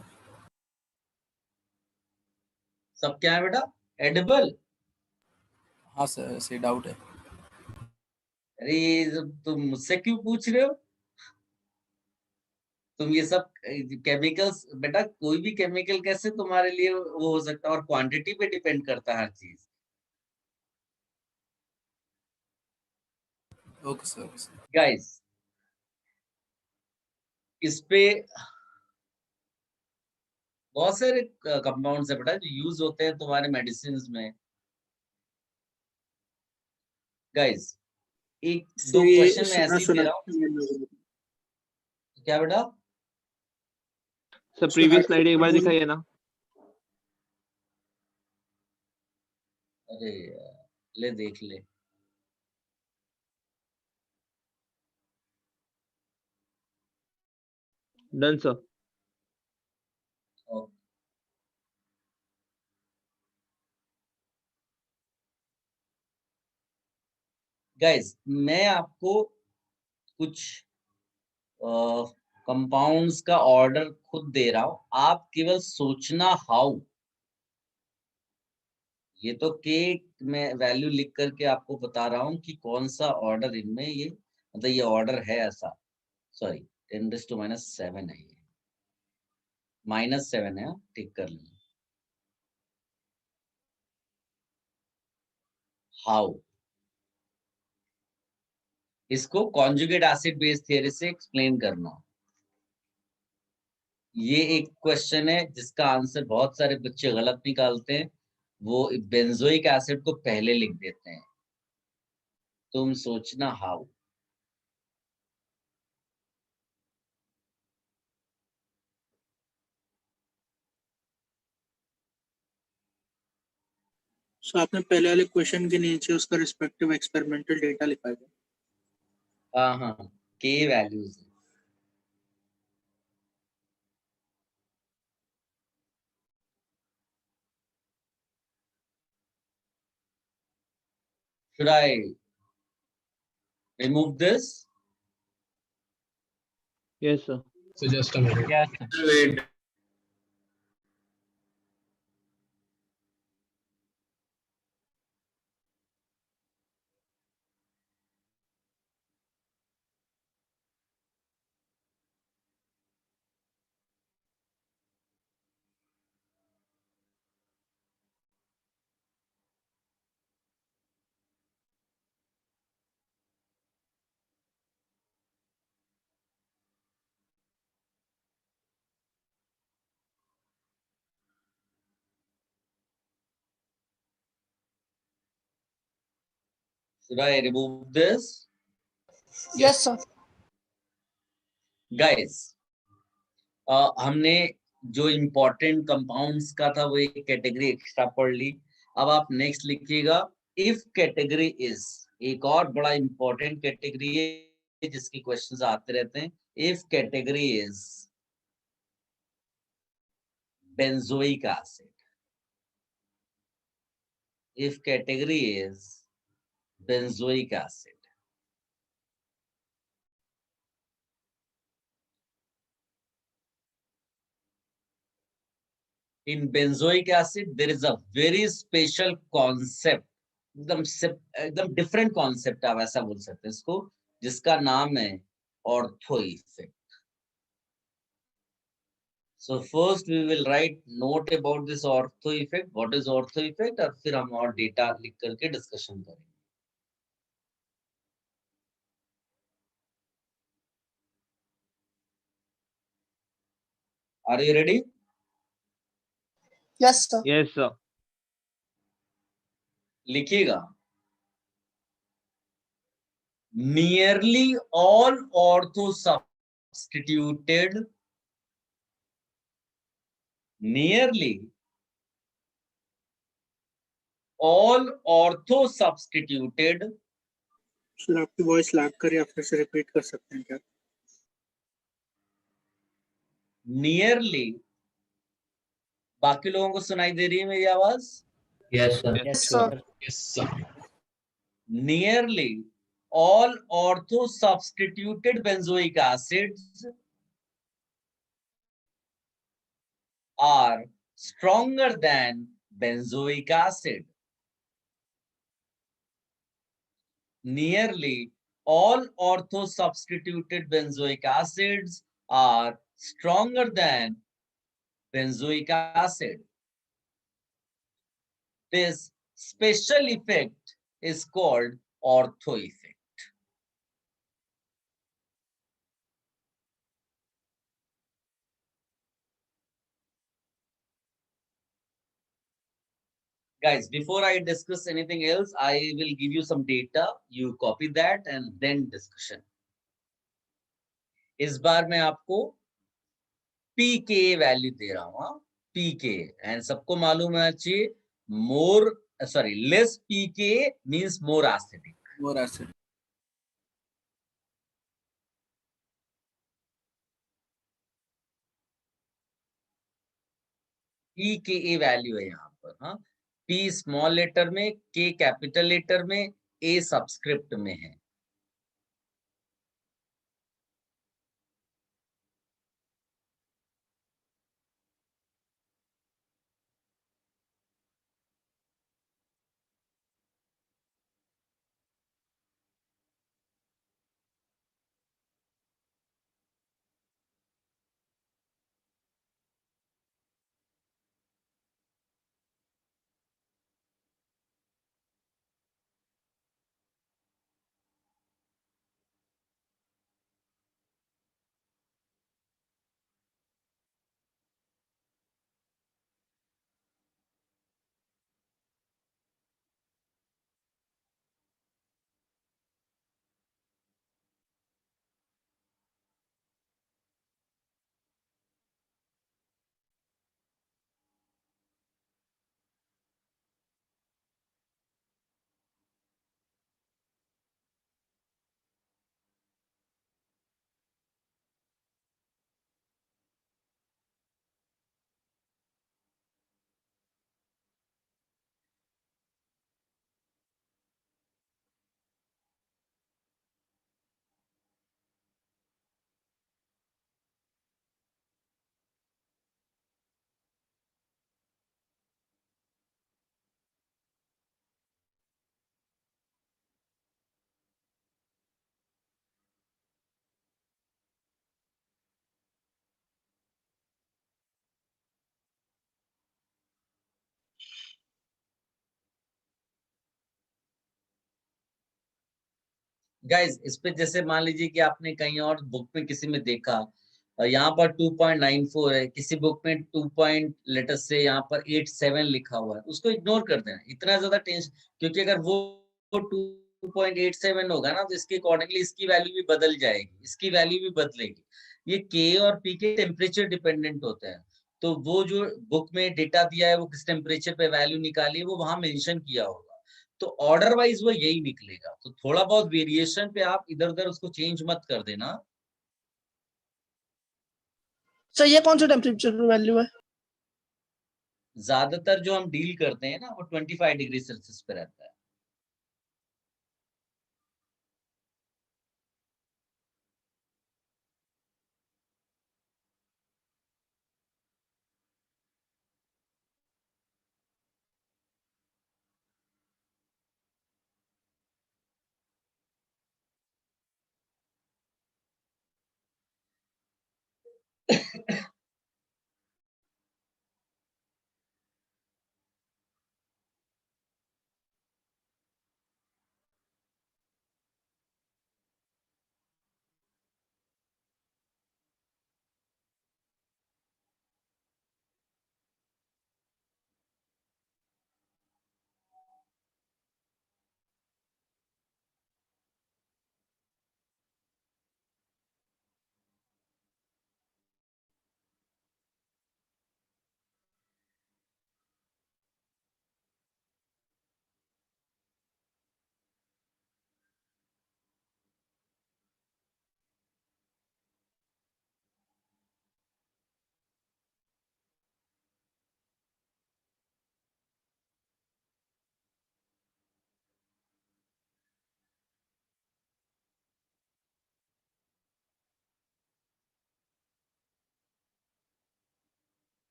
सब क्या है बेटा? एडिबल? हाँ सर, ऐसे डाउट है। अरे तुम मुझसे क्यों पूछ रहे हो? तुम ये सब केमिकल्स, बेटा कोई भी केमिकल कैसे तुम्हारे लिए वो हो सकता है, और क्वांटिटी पे डिपेंड करता है हर चीज। Okay sir. गाइस इस पे बहुत सारे कंपाउंड्स है बेटा जो यूज होते हैं तुम्हारे मेडिसिन में। गाइस एक दो सर ये क्वेश्चन मैं सुना ऐसे ही दे सुना रहा हूँ। क्या बेटा? सर प्रीवियस स्लाइड एक बार दिखाइए ना। अरे ले देख ले। Done sir. गाइस मैं आपको कुछ कंपाउंड्स का ऑर्डर खुद दे रहा हूं, आप केवल सोचना हाउ। ये तो के मैं वैल्यू लिख करके आपको बता रहा हूं कि कौन सा ऑर्डर इनमें ये मतलब ये ऑर्डर है ऐसा। सॉरी 10⁻⁷ है ये, -7 है, ठीक कर लें। हाउ इसको कॉन्जुगेट एसिड बेस थ्योरी से एक्सप्लेन करना। ये एक क्वेश्चन है जिसका आंसर बहुत सारे बच्चे गलत निकालते हैं, वो बेंजोइक एसिड को पहले लिख देते हैं। तुम सोचना हाउ। सो आपने पहले वाले क्वेश्चन के नीचे उसका रिस्पेक्टिव एक्सपेरिमेंटल डेटा लिखा है। हाँ के values. Should I remove this? Yes sir. So just a minute. Yes. Wait. Should I remove this? Yes, sir. Guys, हमने जो इम्पोर्टेंट कंपाउंड्स का था वो एक कैटेगरी एक्स्ट्रा पढ़ ली। अब आप नेक्स्ट लिखिएगा इफ कैटेगरी इज, एक और बड़ा इंपॉर्टेंट कैटेगरी है जिसकी क्वेश्चंस आते रहते हैं। If category is benzoic acid, if category is benzoic acid, in benzoic acid there is a very special concept, एकदम डिफरेंट कॉन्सेप्ट आप ऐसा बोल सकते हैं इसको, जिसका नाम है ortho effect. So first we will write note about this ortho effect, what is ortho effect, और फिर हम और डेटा लिख करके डिस्कशन करेंगे। Are you ready? Yes, sir. Yes sir. लिखिएगा nearly all ortho substituted, nearly all ortho substituted, sir आपकी voice lag कर रही है, आप फिर से रिपीट कर सकते हैं क्या? nearly, बाकी लोगों को सुनाई दे रही है मेरी आवाज? Yes sir. Yes, sir. Yes sir. Nearly all ortho substituted benzoic acids are stronger than benzoic acid. Nearly all ortho substituted benzoic acids are stronger than benzoic acid. This special effect is called ortho effect. Guys, before I discuss anything else, I will give you some data. You copy that and then discussion. इस बार मैं आपको PK value दे रहा हूँ, PK, and सबको मालूम है चाहिए less PK means more acidic. More acidic. PKa value है यहाँ पर, हाँ, P स्मॉल लेटर में, K कैपिटल लेटर में, A सबस्क्रिप्ट में है. गाइस, इस पे जैसे मान लीजिए कि आपने कहीं और बुक में किसी में देखा, यहाँ पर 2.94 है, किसी बुक में 2. लेटर से यहाँ पर 87 लिखा हुआ है, उसको इग्नोर कर देना. इतना ज्यादा टेंशन, क्योंकि अगर वो 2.87 होगा ना, तो इसके अकॉर्डिंगली इसकी वैल्यू भी बदल जाएगी, इसकी वैल्यू भी बदलेगी. ये के और पी के टेम्परेचर डिपेंडेंट होते हैं. तो वो जो बुक में डेटा दिया है, वो किस टेम्परेचर पे वैल्यू निकाली है, वो वहां मेंशन किया होगा. तो ऑर्डर वाइज वो यही निकलेगा. तो थोड़ा बहुत वेरिएशन पे आप इधर उधर उसको चेंज मत कर देना. सर ये कौन सा टेम्परेचर वैल्यू है? ज्यादातर जो हम डील करते हैं ना, वो 25 डिग्री सेल्सियस पे रहता है.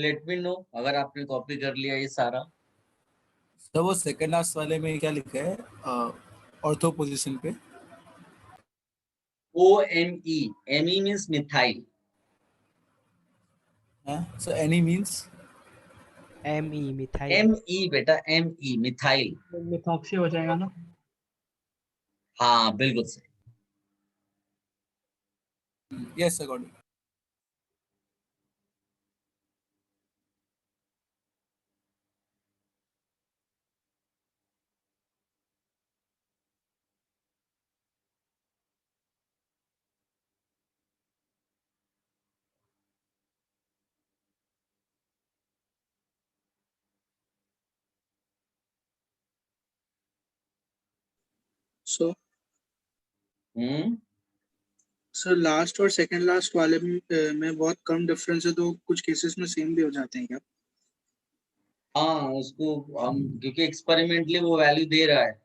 लेट मी नो अगर आपने कॉपी कर लिया ये सारा। तो वो सेकंड लास्ट वाले में क्या लिखा है ऑर्थो पोजीशन पे? OME, ME means methyl. So any means ME methyl. ME बेटा ME मिथाइल। मिथॉक्सी हो जाएगा ना? हाँ बिल्कुल सही। yes I got it. So hmm sir last और सेकंड लास्ट वाले में बहुत कम डिफरेंस है, तो कुछ केसेस में सेम भी हो जाते हैं क्या? हाँ उसको हम क्योंकि एक्सपेरिमेंटली वो वैल्यू दे रहा है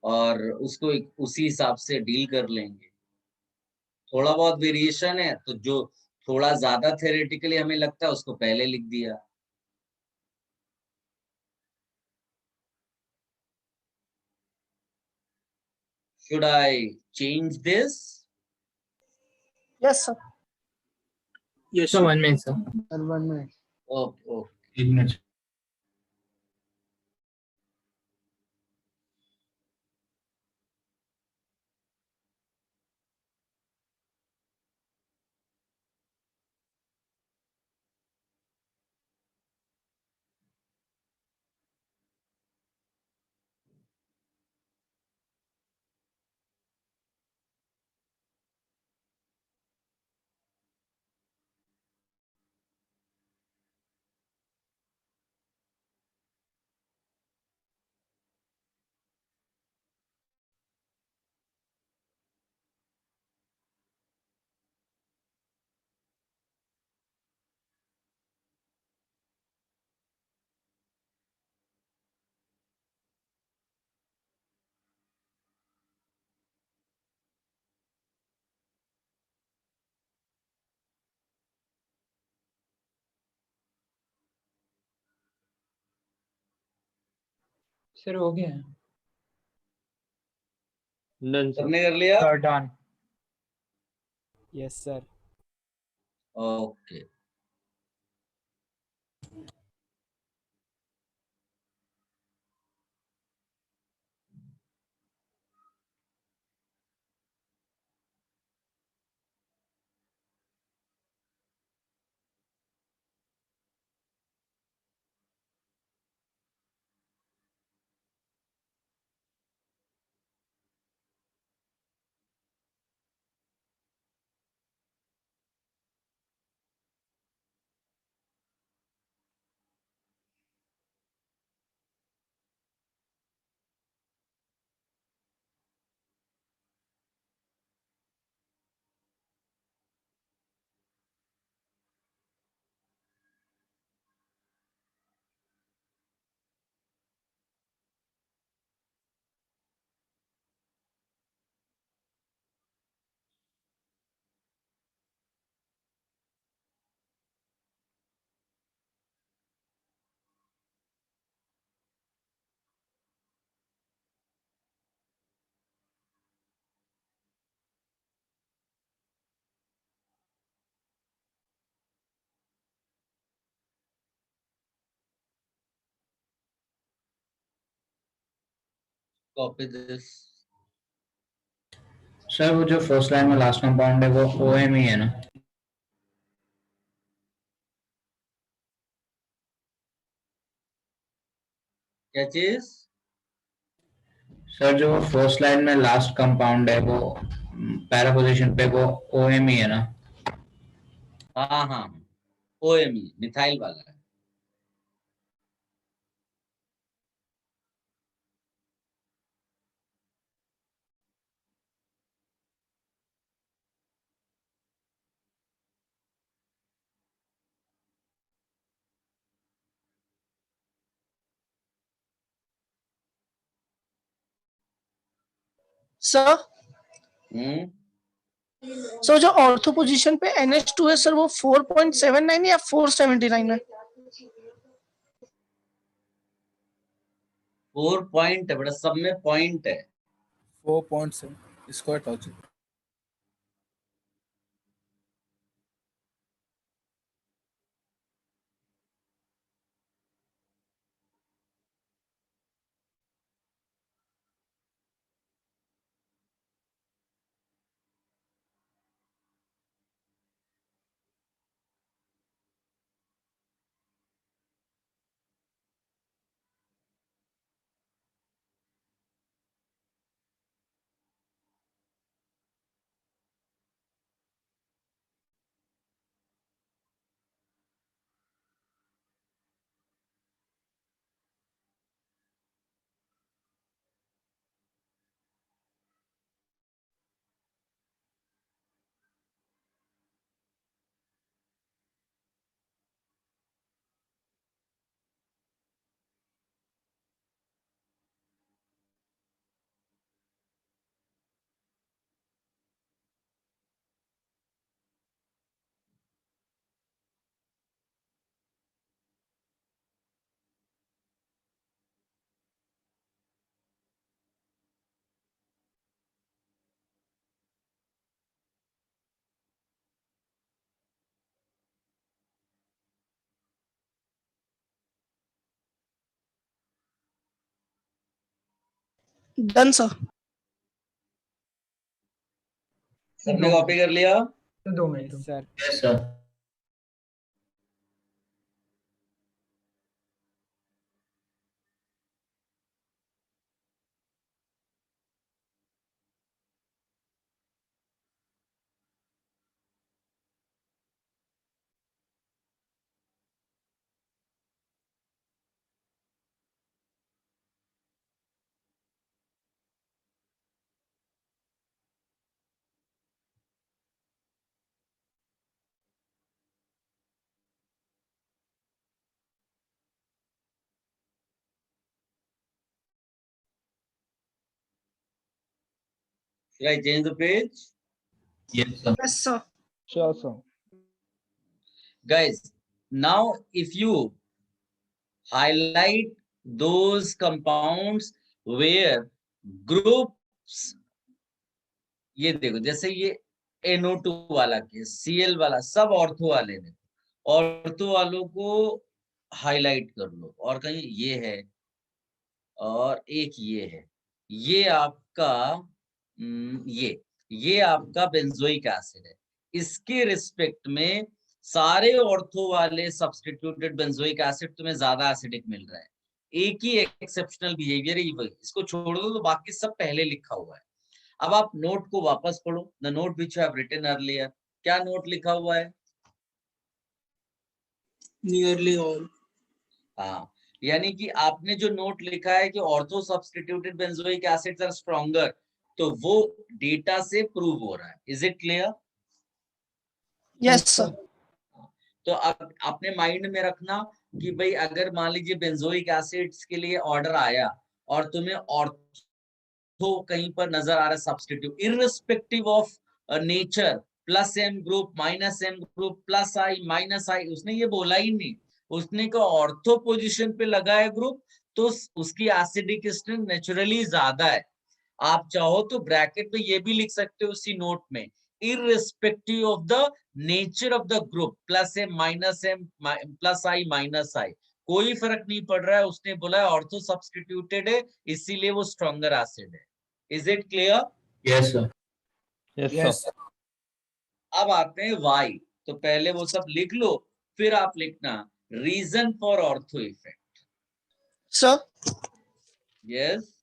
और उसको उसी हिसाब से डील कर लेंगे। थोड़ा बहुत वेरिएशन है तो जो थोड़ा ज्यादा थ्योरेटिकली हमें लगता है उसको पहले लिख दिया। Should I change this? Yes, sir. Yes, So 1 minute, sir. Sir, 1 minute. Okay. एक मिनट। सर हो गया है। Done, sir. सबने कर लिया? Sir, done. Yes, sir. Okay. Copy this. Sir वो जो फर्स्ट लाइन में लास्ट कंपाउंड है वो OM ही है ना? क्या चीज? सर जो फर्स्ट लाइन में लास्ट कंपाउंड है वो पैरा पोजीशन पे वो OM ही है ना? हाँ हाँ OME मिथाइल वाला है। सर हम्म सो जो ऑर्थो पोजीशन पे NH2 है सर वो 4.79 या 479 है? 4 पॉइंट है बेटा, सब में पॉइंट है। 4 points square torture. Done sir. सबने कॉपी कर लिया? 2 minute sir. Yes sir. Should I change the page? Yes sir. Yes sir. Sure, sir. Guys, now if you highlight those compounds where groups, ये देखो जैसे ये NO2 वाला case, Cl वाला, सब ऑर्थो वाले ने, ऑर्थो वालों को हाईलाइट कर लो, और कहीं ये है और एक ये है, ये आपका ये आपका बेंजोइक एसिड है। इसके रिस्पेक्ट में सारे ऑर्थो वाले सब्स्टिट्यूटेड बेंजोइक एसिड तुम्हें ज्यादा एसिडिक मिल रहा है। एक ही एक्सेप्शनल बिहेवियर है वही, इसको छोड़ दो तो बाकी सब पहले लिखा हुआ है। अब आप नोट को वापस पढ़ो, the note which you have written earlier. क्या नोट लिखा हुआ है? Nearly all. हाँ, यानी कि आपने जो नोट लिखा है कि ortho substituted benzoic acids are stronger, तो वो डेटा से प्रूव हो रहा है। Is it clear? Yes sir. तो अब अपने माइंड में रखना कि भाई अगर मान लीजिए बेंजोइक एसिड्स के लिए ऑर्डर आया और तुम्हें ऑर्थो कहीं पर नजर आ रहा है substitute, irrespective of nature, plus M group minus M group plus I minus I, उसने ये बोला ही नहीं, उसने कहा ऑर्थो पोजीशन पे लगा है ग्रुप तो उसकी एसिडिक स्ट्रेंथ नेचुरली ज्यादा है। आप चाहो तो ब्रैकेट में ये भी लिख सकते हो उसी नोट में, irrespective of the nature of the group, plus M minus M plus I minus I, कोई फर्क नहीं पड़ रहा है। उसने बोला है ऑर्थो सब्स्टिट्यूटेड है इसीलिए वो स्ट्रॉन्गर एसिड है। Is it clear? Yes sir. Yes sir. अब आते हैं वाई, तो पहले वो सब लिख लो, फिर आप लिखना reason for ortho effect. Sir yes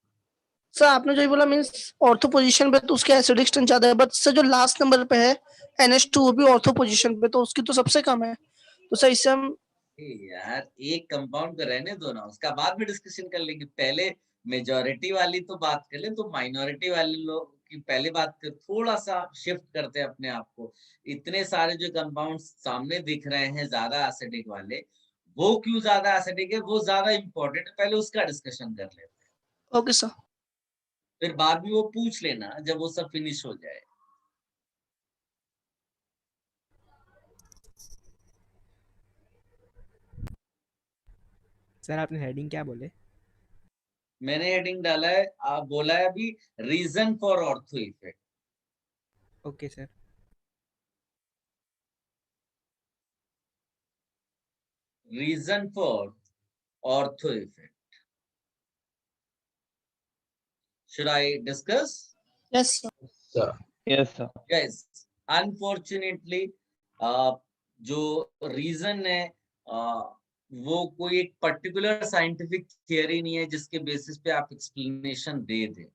sir आपने जो ये बोला मींस ऑर्थो पोजीशन पे तो उसके एसिडिक स्ट्रेंथ ज्यादा है, बट सर जो लास्ट नंबर पे है NH2 वो भी ऑर्थो पोजीशन पे, तो उसकी तो सबसे कम है, तो सर इससे हम यार एक कंपाउंड को रहने दो ना, उसका बाद में डिस्कशन कर लेंगे। पहले मेजॉरिटी वाली तो बात कर ले, तो माइनॉरिटी वाले लोग की पहले बात कर, थोड़ा सा शिफ्ट करते हैं अपने आप को। इतने सारे जो कंपाउंड सामने दिख रहे हैं ज्यादा एसिडिक वाले, वो क्यों ज्यादा एसिडिक है, वो ज्यादा इंपॉर्टेंट है, पहले उसका डिस्कशन कर लेते हैं। Okay sir. फिर बाद में वो पूछ लेना जब वो सब फिनिश हो जाए। सर आपने हेडिंग क्या बोले? मैंने हेडिंग डाला है, आप बोला है अभी reason for ortho effect. Okay sir. Reason for ortho effect, should I discuss? Yes, sir. Sir. Yes, sir. Guys, unfortunately जो रीजन है वो कोई एक पर्टिकुलर साइंटिफिक थियरी नहीं है जिसके बेसिस पे आप एक्सप्लेनेशन दे दें।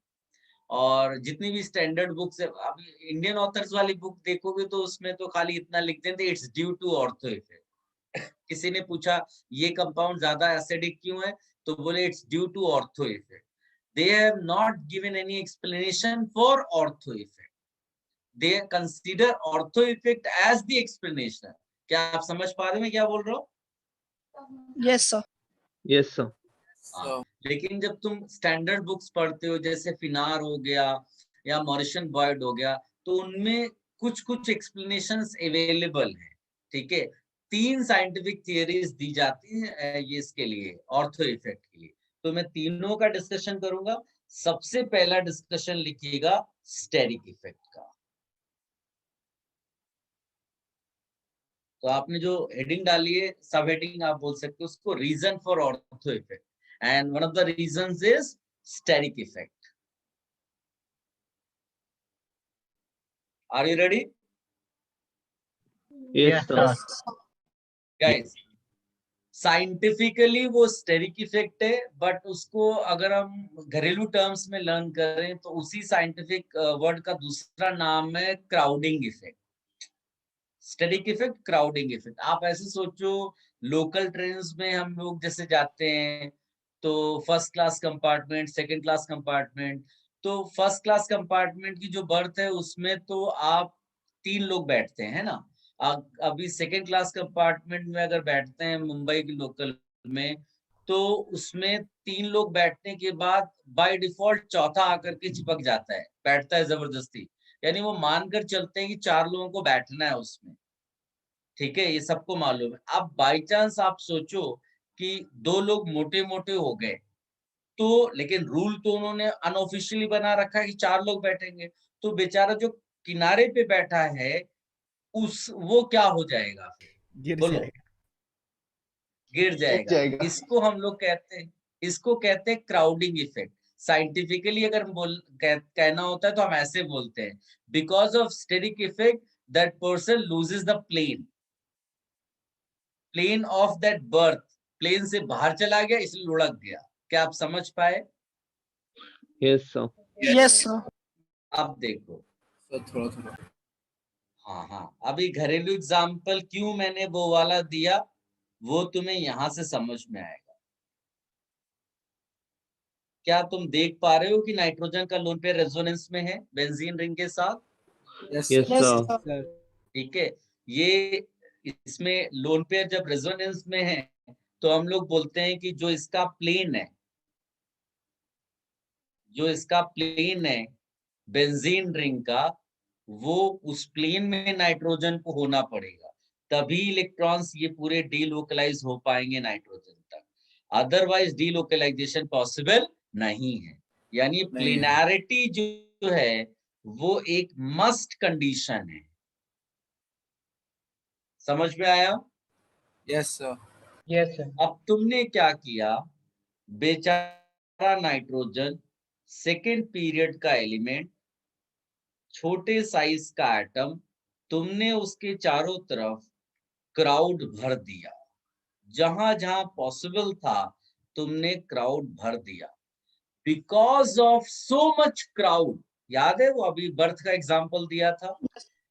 और जितनी भी स्टैंडर्ड बुक्स है, आप इंडियन ऑथर्स वाली बुक देखोगे तो उसमें तो खाली इतना लिख देते it's due to ortho effect. किसी ने पूछा ये कंपाउंड ज्यादा एसिडिक क्यों है, तो बोले it's due to ortho effect. They have not given any explanation for ortho effect. They consider ortho effect as the explanation. क्या आप समझ पा रहे हैं मैं क्या बोल रहा हूँ? Yes, sir. Yes, sir. लेकिन जब तुम स्टैंडर्ड बुक्स पढ़ते हो जैसे फिनार हो गया या मॉरिसन बॉयड हो गया, तो उनमें कुछ कुछ एक्सप्लेनेशंस अवेलेबल हैं। ठीक है, 3 साइंटिफिक थियरीज दी जाती हैं ये इसके लिए, ऑर्थो इफेक्ट के लिए। तो मैं तीनों का डिस्कशन करूंगा। सबसे पहला डिस्कशन लिखिएगा स्टेरिक इफेक्ट का। तो आपने जो हेडिंग डाली है, सब हेडिंग आप बोल सकते हो उसको, reason for ortho effect, and one of the reasons is steric effect. Are you ready? Yes, sir. Guys, scientifically वो स्टेरिक इफेक्ट है, बट उसको अगर हम घरेलू टर्म्स में लर्न करें तो उसी साइंटिफिक वर्ड का दूसरा नाम है crowding effect. Steric effect, crowding effect. आप ऐसे सोचो, लोकल ट्रेन्स में हम लोग जैसे जाते हैं तो first class compartment, second class compartment, तो फर्स्ट क्लास कंपार्टमेंट की जो बर्थ है उसमें तो आप 3 लोग बैठते हैं, है ना। अभी सेकंड क्लास कंपार्टमेंट में अगर बैठते हैं मुंबई की लोकल में, तो उसमें 3 लोग बैठने के बाद बाय डिफॉल्ट चौथा आकर के चिपक जाता है, बैठता है जबरदस्ती। यानी वो मानकर चलते हैं कि 4 लोगों को बैठना है उसमें। ठीक है, ये सबको मालूम है। अब बाय चांस आप सोचो कि 2 लोग मोटे मोटे हो गए, तो लेकिन रूल तो उन्होंने अनऑफिशियली बना रखा है कि 4 लोग बैठेंगे, तो बेचारा जो किनारे पे बैठा है वो क्या हो जाएगा फिर? गिर बोलो, जाएगा। गिर जाएगा। इसको हम लोग कहते हैं, इसको कहते हैं क्राउडिंग इफेक्ट। साइंटिफिकली अगर कहना होता है तो हम ऐसे बोलते हैं, because of steric effect that person loses the plane of that berth, plane से बाहर चला गया इसलिए लुढ़क गया। क्या आप समझ पाए? Yes, sir. Yes, sir. अब देखो, थोड़ा हाँ, अभी घरेलू एग्जाम्पल क्यों मैंने वो वाला दिया वो तुम्हें यहां से समझ में आएगा। क्या तुम देख पा रहे हो कि नाइट्रोजन का लोन पेयर रेजोनेंस में है बेंजीन रिंग के साथ? Yes, sir. ठीक है, ये इसमें लोन पेयर जब रेजोनेंस में है तो हम लोग बोलते हैं कि जो इसका प्लेन है बेंजीन रिंग का, वो उस प्लेन में नाइट्रोजन को होना पड़ेगा, तभी इलेक्ट्रॉन्स ये पूरे डीलोकलाइज हो पाएंगे नाइट्रोजन तक। अदरवाइज डीलोकलाइजेशन पॉसिबल नहीं है। यानी प्लेनैरिटी जो है वो एक मस्ट कंडीशन है। समझ में आया? Yes sir. Yes sir. अब तुमने क्या किया, बेचारा नाइट्रोजन सेकेंड पीरियड का एलिमेंट, छोटे साइज का एटम, तुमने उसके चारों तरफ क्राउड भर दिया। जहां जहां पॉसिबल था तुमने क्राउड भर दिया। Because of so much crowd, याद है वो अभी बर्थ का एग्जांपल दिया था,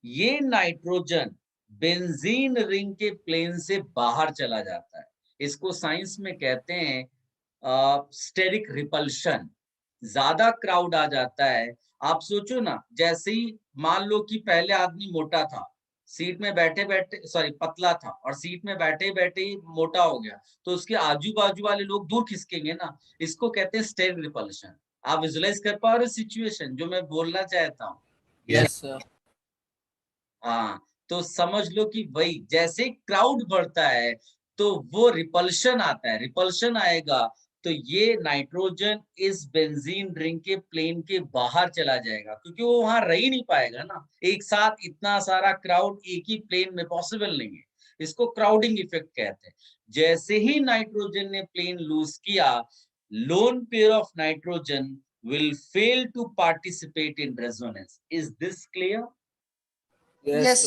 ये नाइट्रोजन बेंजीन रिंग के प्लेन से बाहर चला जाता है। इसको साइंस में कहते हैं स्टेरिक रिपल्शन। ज्यादा क्राउड आ जाता है। आप सोचो ना, जैसे ही मान लो कि पहले आदमी मोटा था, सीट में बैठे बैठे पतला था और सीट में बैठे बैठे ही मोटा हो गया, तो उसके आजू बाजू वाले लोग दूर खिसकेंगे ना। इसको कहते हैं स्टेरिक रिपल्शन। आप विजुलाइज कर पा रहे हो सिचुएशन जो मैं बोलना चाहता हूँ? Yes sir. हाँ, तो समझ लो कि वही जैसे क्राउड बढ़ता है तो वो रिपल्शन आता है। रिपल्शन आएगा तो ये नाइट्रोजन इस बेंजीन रिंग के प्लेन के बाहर चला जाएगा, क्योंकि वो वहां रह ही नहीं पाएगा ना। एक साथ इतना सारा क्राउड एक ही प्लेन में पॉसिबल नहीं है, इसको क्राउडिंग इफेक्ट कहते हैं। जैसे ही नाइट्रोजन ने प्लेन लूज किया, lone pair of nitrogen will fail to participate in resonance. Is this clear? Yes.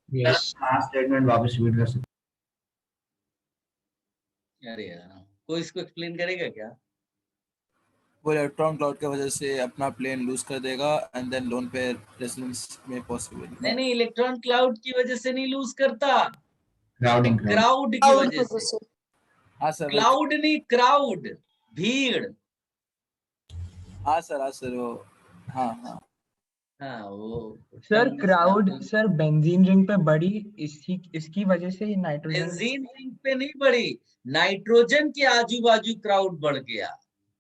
Yes. Last statement वापस रिपीट कर सकते अरे यार, कोई इसको एक्सप्लेन करेगा क्या? वो इलेक्ट्रॉन क्लाउड की वजह से अपना प्लेन लूज कर देगा एंड देन लोन पे रेजोनेंस में पॉसिबल। नहीं, इलेक्ट्रॉन क्लाउड की वजह से नहीं लूज करता, क्राउडिंग क्राउड की वजह से। हाँ सर, क्लाउड नहीं, क्राउड, भीड़। हाँ सर वो हाँ वो sir crowd sir benzene ring पे बढ़ी, इसकी वजह से नाइट्रोजन बेंजीन रिंग पे नहीं बढ़ी, नाइट्रोजन के आजू बाजू क्राउड बढ़ गया,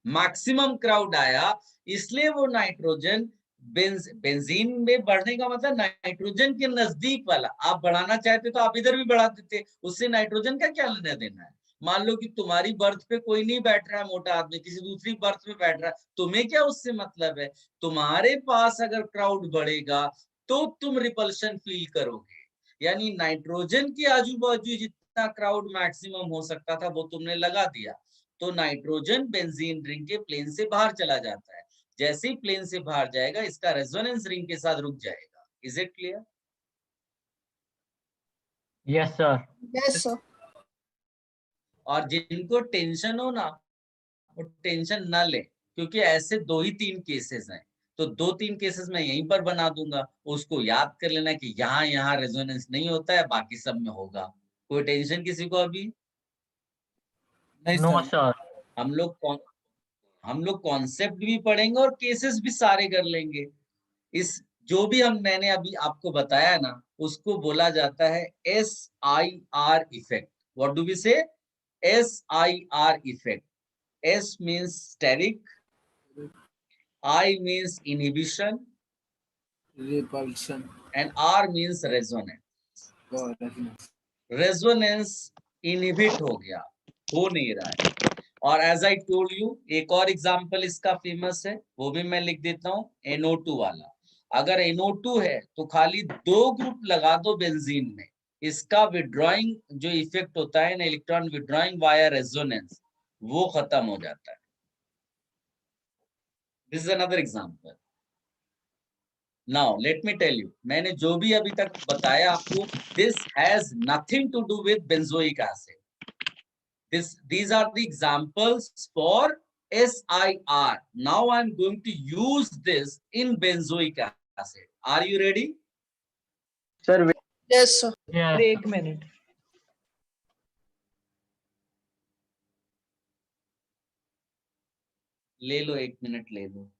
मैक्सिमम क्राउड आया, इसलिए वो नाइट्रोजन बेंजीन में बढ़ने का मतलब नाइट्रोजन के नजदीक वाला। आप बढ़ाना चाहते तो आप इधर भी बढ़ा देते, उससे नाइट्रोजन का क्या लेना देना है। मान लो कि तुम्हारी बर्थ पे कोई नहीं बैठ रहा है, मोटा आदमी किसी दूसरी बर्थ पे बैठ रहा है, तुम्हें क्या उससे मतलब है। तुम्हारे पास अगर क्राउड बढ़ेगा तो तुम रिपल्शन फील करोगे, यानी नाइट्रोजन के आजू बाजू जितना क्राउड मैक्सिमम हो सकता था वो तुमने लगा दिया, तो नाइट्रोजन बेंजीन रिंग के प्लेन से बाहर चला जाता है। जैसे ही प्लेन से बाहर जाएगा, इसका रेजोनेंस रिंग के साथ रुक जाएगा। Is it clear? Yes sir. Yes sir. और जिनको टेंशन हो ना, वो टेंशन ना ले, क्योंकि ऐसे 2 ही 3 केसेस हैं, तो 2-3 केसेस मैं यहीं पर बना दूंगा, उसको याद कर लेना कि यहाँ रेजोनेंस नहीं होता है, बाकी सब में होगा। कोई टेंशन किसी को अभी? No sir. हम लोग कॉन्सेप्ट भी पढ़ेंगे और केसेस भी सारे कर लेंगे। इस जो भी मैंने अभी आपको बताया ना, उसको बोला जाता है SIR effect. What do we say? SIR effect. S means steric, I means inhibition, repulsion, and R means resonance. Resonance inhibit हो गया, हो नहीं रहा है। और as I told you, एक और एग्जाम्पल इसका फेमस है, वो भी मैं लिख देता हूँ, NO2 वाला। अगर NO2 है तो खाली 2 ग्रुप लगा दो बेंजीन में, इसका विड्रॉइंग जो इफेक्ट होता है ना, इलेक्ट्रॉन विड्रॉइंग वाया रेजोनेंस, वो खत्म हो जाता है। This is another example. Now let me tell you, मैंने जो भी अभी तक बताया आपको, this has nothing to do with benzoic acid. these are the examples for SIR. Now I am going to use this in benzoic acid. Are you ready? Sir yes sir. एक minute. ले लो, 1 minute ले लो।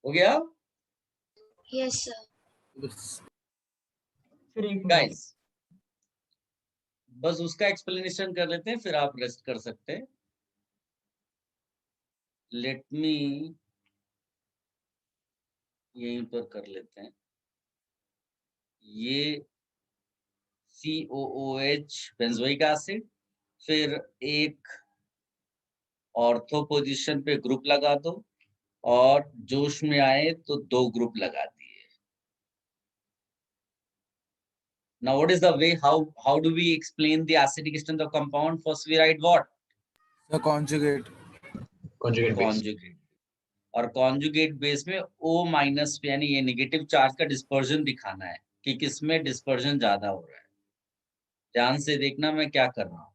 हो गया? Yes sir. Guys, बस उसका explanation कर लेते हैं, फिर आप रेस्ट कर सकते हैं। लेट मी यहीं पर कर लेते हैं। ये COOH बेंजोइक एसिड, फिर एक ऑर्थो पोजीशन पे ग्रुप लगा दो, और जोश में आए तो 2 ग्रुप लगा दिए। Now what is the way, how do we explain the acidic strength of compound? First we write what? The conjugate conjugate. और conjugate बेस में O- पे, यानी ये नेगेटिव चार्ज का डिस्पर्जन दिखाना है। कि किसमें डिस्पर्जन ज्यादा हो रहा है। ध्यान से देखना मैं क्या कर रहा हूं।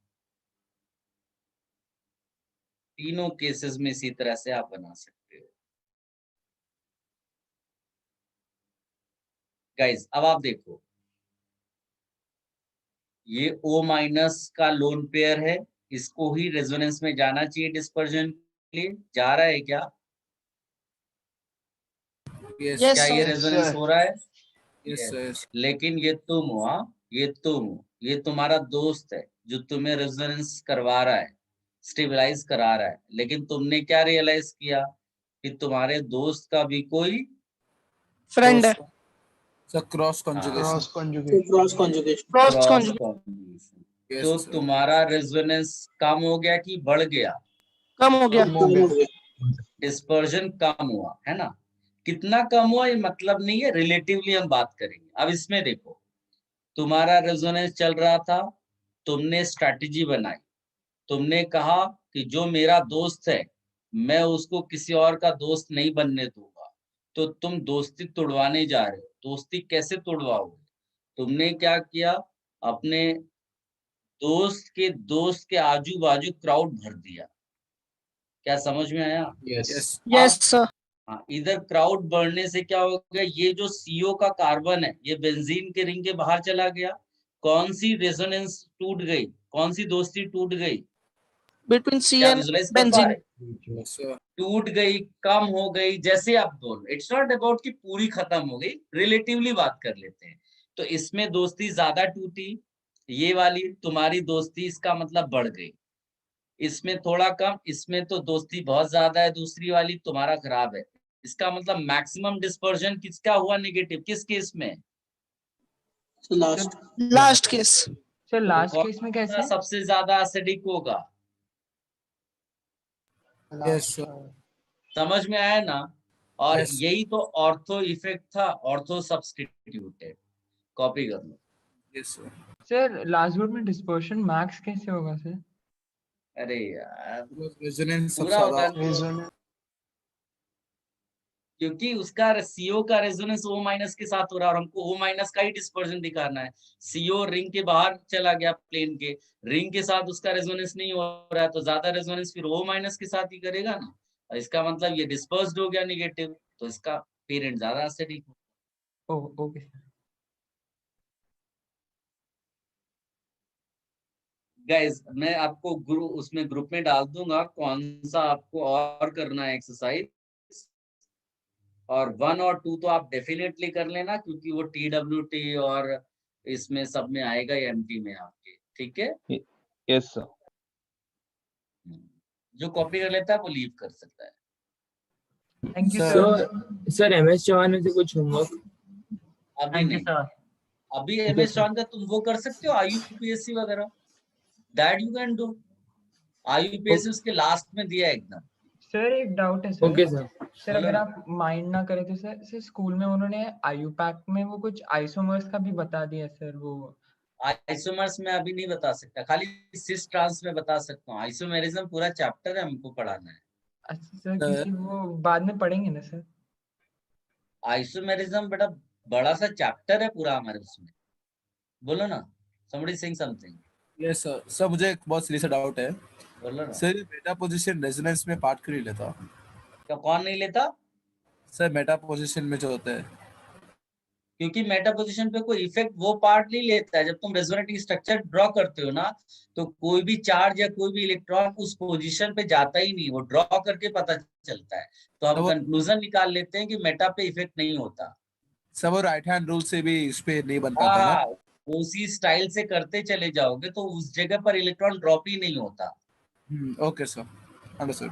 तीनों केसेस में इसी तरह से आप बना सकते हो। गाइस अब आप देखो, ये O- का लोन पेयर है, इसको ही रेजोनेंस में जाना चाहिए डिस्पर्जन के लिए। जा रहा है क्या? क्या ये रेजोनेंस हो रहा है? यस। लेकिन ये तुम हो, हाँ? ये तुम हो, ये तुम्हारा दोस्त है जो तुम्हें रेजोनेंस करवा रहा है, स्टेबलाइज करा रहा है। लेकिन तुमने क्या रियलाइज किया कि तुम्हारे दोस्त का भी कोई फ्रेंड है। Sir cross conjugation. Cross conjugation. Cross conjugation तो तुम्हारा रेजोनेंस कम हो गया कि बढ़ गया? कम हो गया। डिस्पर्जन कम हुआ है ना। कितना कम हुआ ये मतलब नहीं है, रिलेटिवली हम बात करेंगे। अब इसमें देखो, तुम्हारा रेजोनेंस चल रहा था, तुमने स्ट्रैटेजी बनाई, तुमने कहा कि जो मेरा दोस्त है मैं उसको किसी और का दोस्त नहीं बनने दूंगा। तो तुम दोस्ती तोड़वाने जा रहे हो। दोस्ती कैसे तोड़वाओगे? तुमने क्या किया, अपने दोस्त के आजू बाजू क्राउड भर दिया। क्या समझ में आया? Yes sir. हाँ, इधर क्राउड बढ़ने से क्या हो गया, ये जो CO का कार्बन है ये बेंजीन के रिंग के बाहर चला गया। कौन सी रेजोनेंस टूट गई, कौन सी दोस्ती टूट गई? बिटवीन सी क्या एंड विजुलाइज कर पा बेंजीन। रहे? टूट गई, कम हो गई, जैसे आप बोलो। इट्स नॉट अबाउट कि पूरी खत्म हो गई, रिलेटिवली बात कर लेते हैं। तो इसमें दोस्ती ज्यादा टूटी, ये वाली तुम्हारी दोस्ती इसका मतलब बढ़ गई। इसमें थोड़ा कम, इसमें तो दोस्ती बहुत ज्यादा है, दूसरी वाली तुम्हारा खराब है। इसका मतलब मैक्सिमम डिस्पर्जन किसका हुआ नेगेटिव, किस केस में? Last case. Sir last case में कैसे? सबसे ज्यादा एसिडिक होगा। यस समझ में आया ना? और Yes. यही तो ऑर्थो इफेक्ट था, ऑर्थो सब्स्टिट्यूटेड। कॉपी कर लो। यस सर लास्ट ग्रुप में डिस्पर्शन मैक्स कैसे होगा सर? अरे यार रेजोनेंस पूरा होता है क्योंकि उसका CO का रेजोनेंस O- के साथ हो रहा है और हमको O- का ही डिस्पर्जन दिखाना है। CO रिंग के बाहर चला गया, प्लेन के रिंग के साथ उसका रेजोनेंस नहीं हो रहा है, तो ज्यादा रेजोनेंस फिर O- के साथ ही करेगा ना। इसका मतलब ये डिस्पर्स्ड हो गया नेगेटिव, तो इसका पेरेंट ज्यादा एसिडिक। Okay sir. गाइस मैं आपको उसमें ग्रुप में डाल दूंगा कौन सा आपको और करना है एक्सरसाइज। और 1 और 2 तो आप डेफिनेटली कर लेना, क्योंकि वो TWT और इसमें सब में आएगा, MT में आपके। ठीक है? Yes sir. जो कॉपी कर लेता है वो लीव कर सकता है। Thank you sir MS Chauhan में से कुछ होमवर्क? अभी नहीं, अभी MS चौहान का तुम वो कर सकते हो, IUPAC वगैरह, that you can do. IUPAC उसके लास्ट में दिया एकदम। सर एक डाउट है सर। Okay sir. सर अगर आप माइंड ना करें तो सर स्कूल में उन्होंने IUPAC में वो कुछ आइसोमर्स का भी बता दिया सर। वो आइसोमर्स में अभी नहीं बता सकता, खाली सिस ट्रांस में बता सकता हूँ। आइसोमेरिज्म पूरा चैप्टर है, हमको पढ़ाना है। अच्छा सर, क्योंकि वो बाद में पढ़ेंगे ना सर। आइसोमेरिज्म बेटा बड़ा सा चैप्टर है पूरा हमारे उसमें। बोलो ना, somebody saying something। Yes sir. Sir मुझे एक बहुत सीरियस डाउट है। बोलो ना। सर मेटा पोजीशन रेजोनेंस में पार्ट क्यों नहीं लेता? क्या कौन नहीं लेता? सर मेटा पोजीशन में जो होता है, क्योंकि मेटा पोजीशन पे कोई इफेक्ट वो पार्ट नहीं लेता है। जब तुम रेजोनेटिंग स्ट्रक्चर ड्रॉ करते हो ना, तो कोई भी चार्ज या कोई भी इलेक्ट्रॉन उस पोजीशन पे जाता ही नहीं, वो ड्रॉ करके पता चलता है। तो हम कंक्लूजन निकाल लेते हैं कि मेटा पे इफेक्ट नहीं होता। सब वो राइट हैंड रूल से भी इस पे नहीं बन पाता ना। उसी स्टाइल से करते चले जाओगे तो उस जगह पर इलेक्ट्रॉन ड्रॉप ही नहीं होता। Okay sir, understood.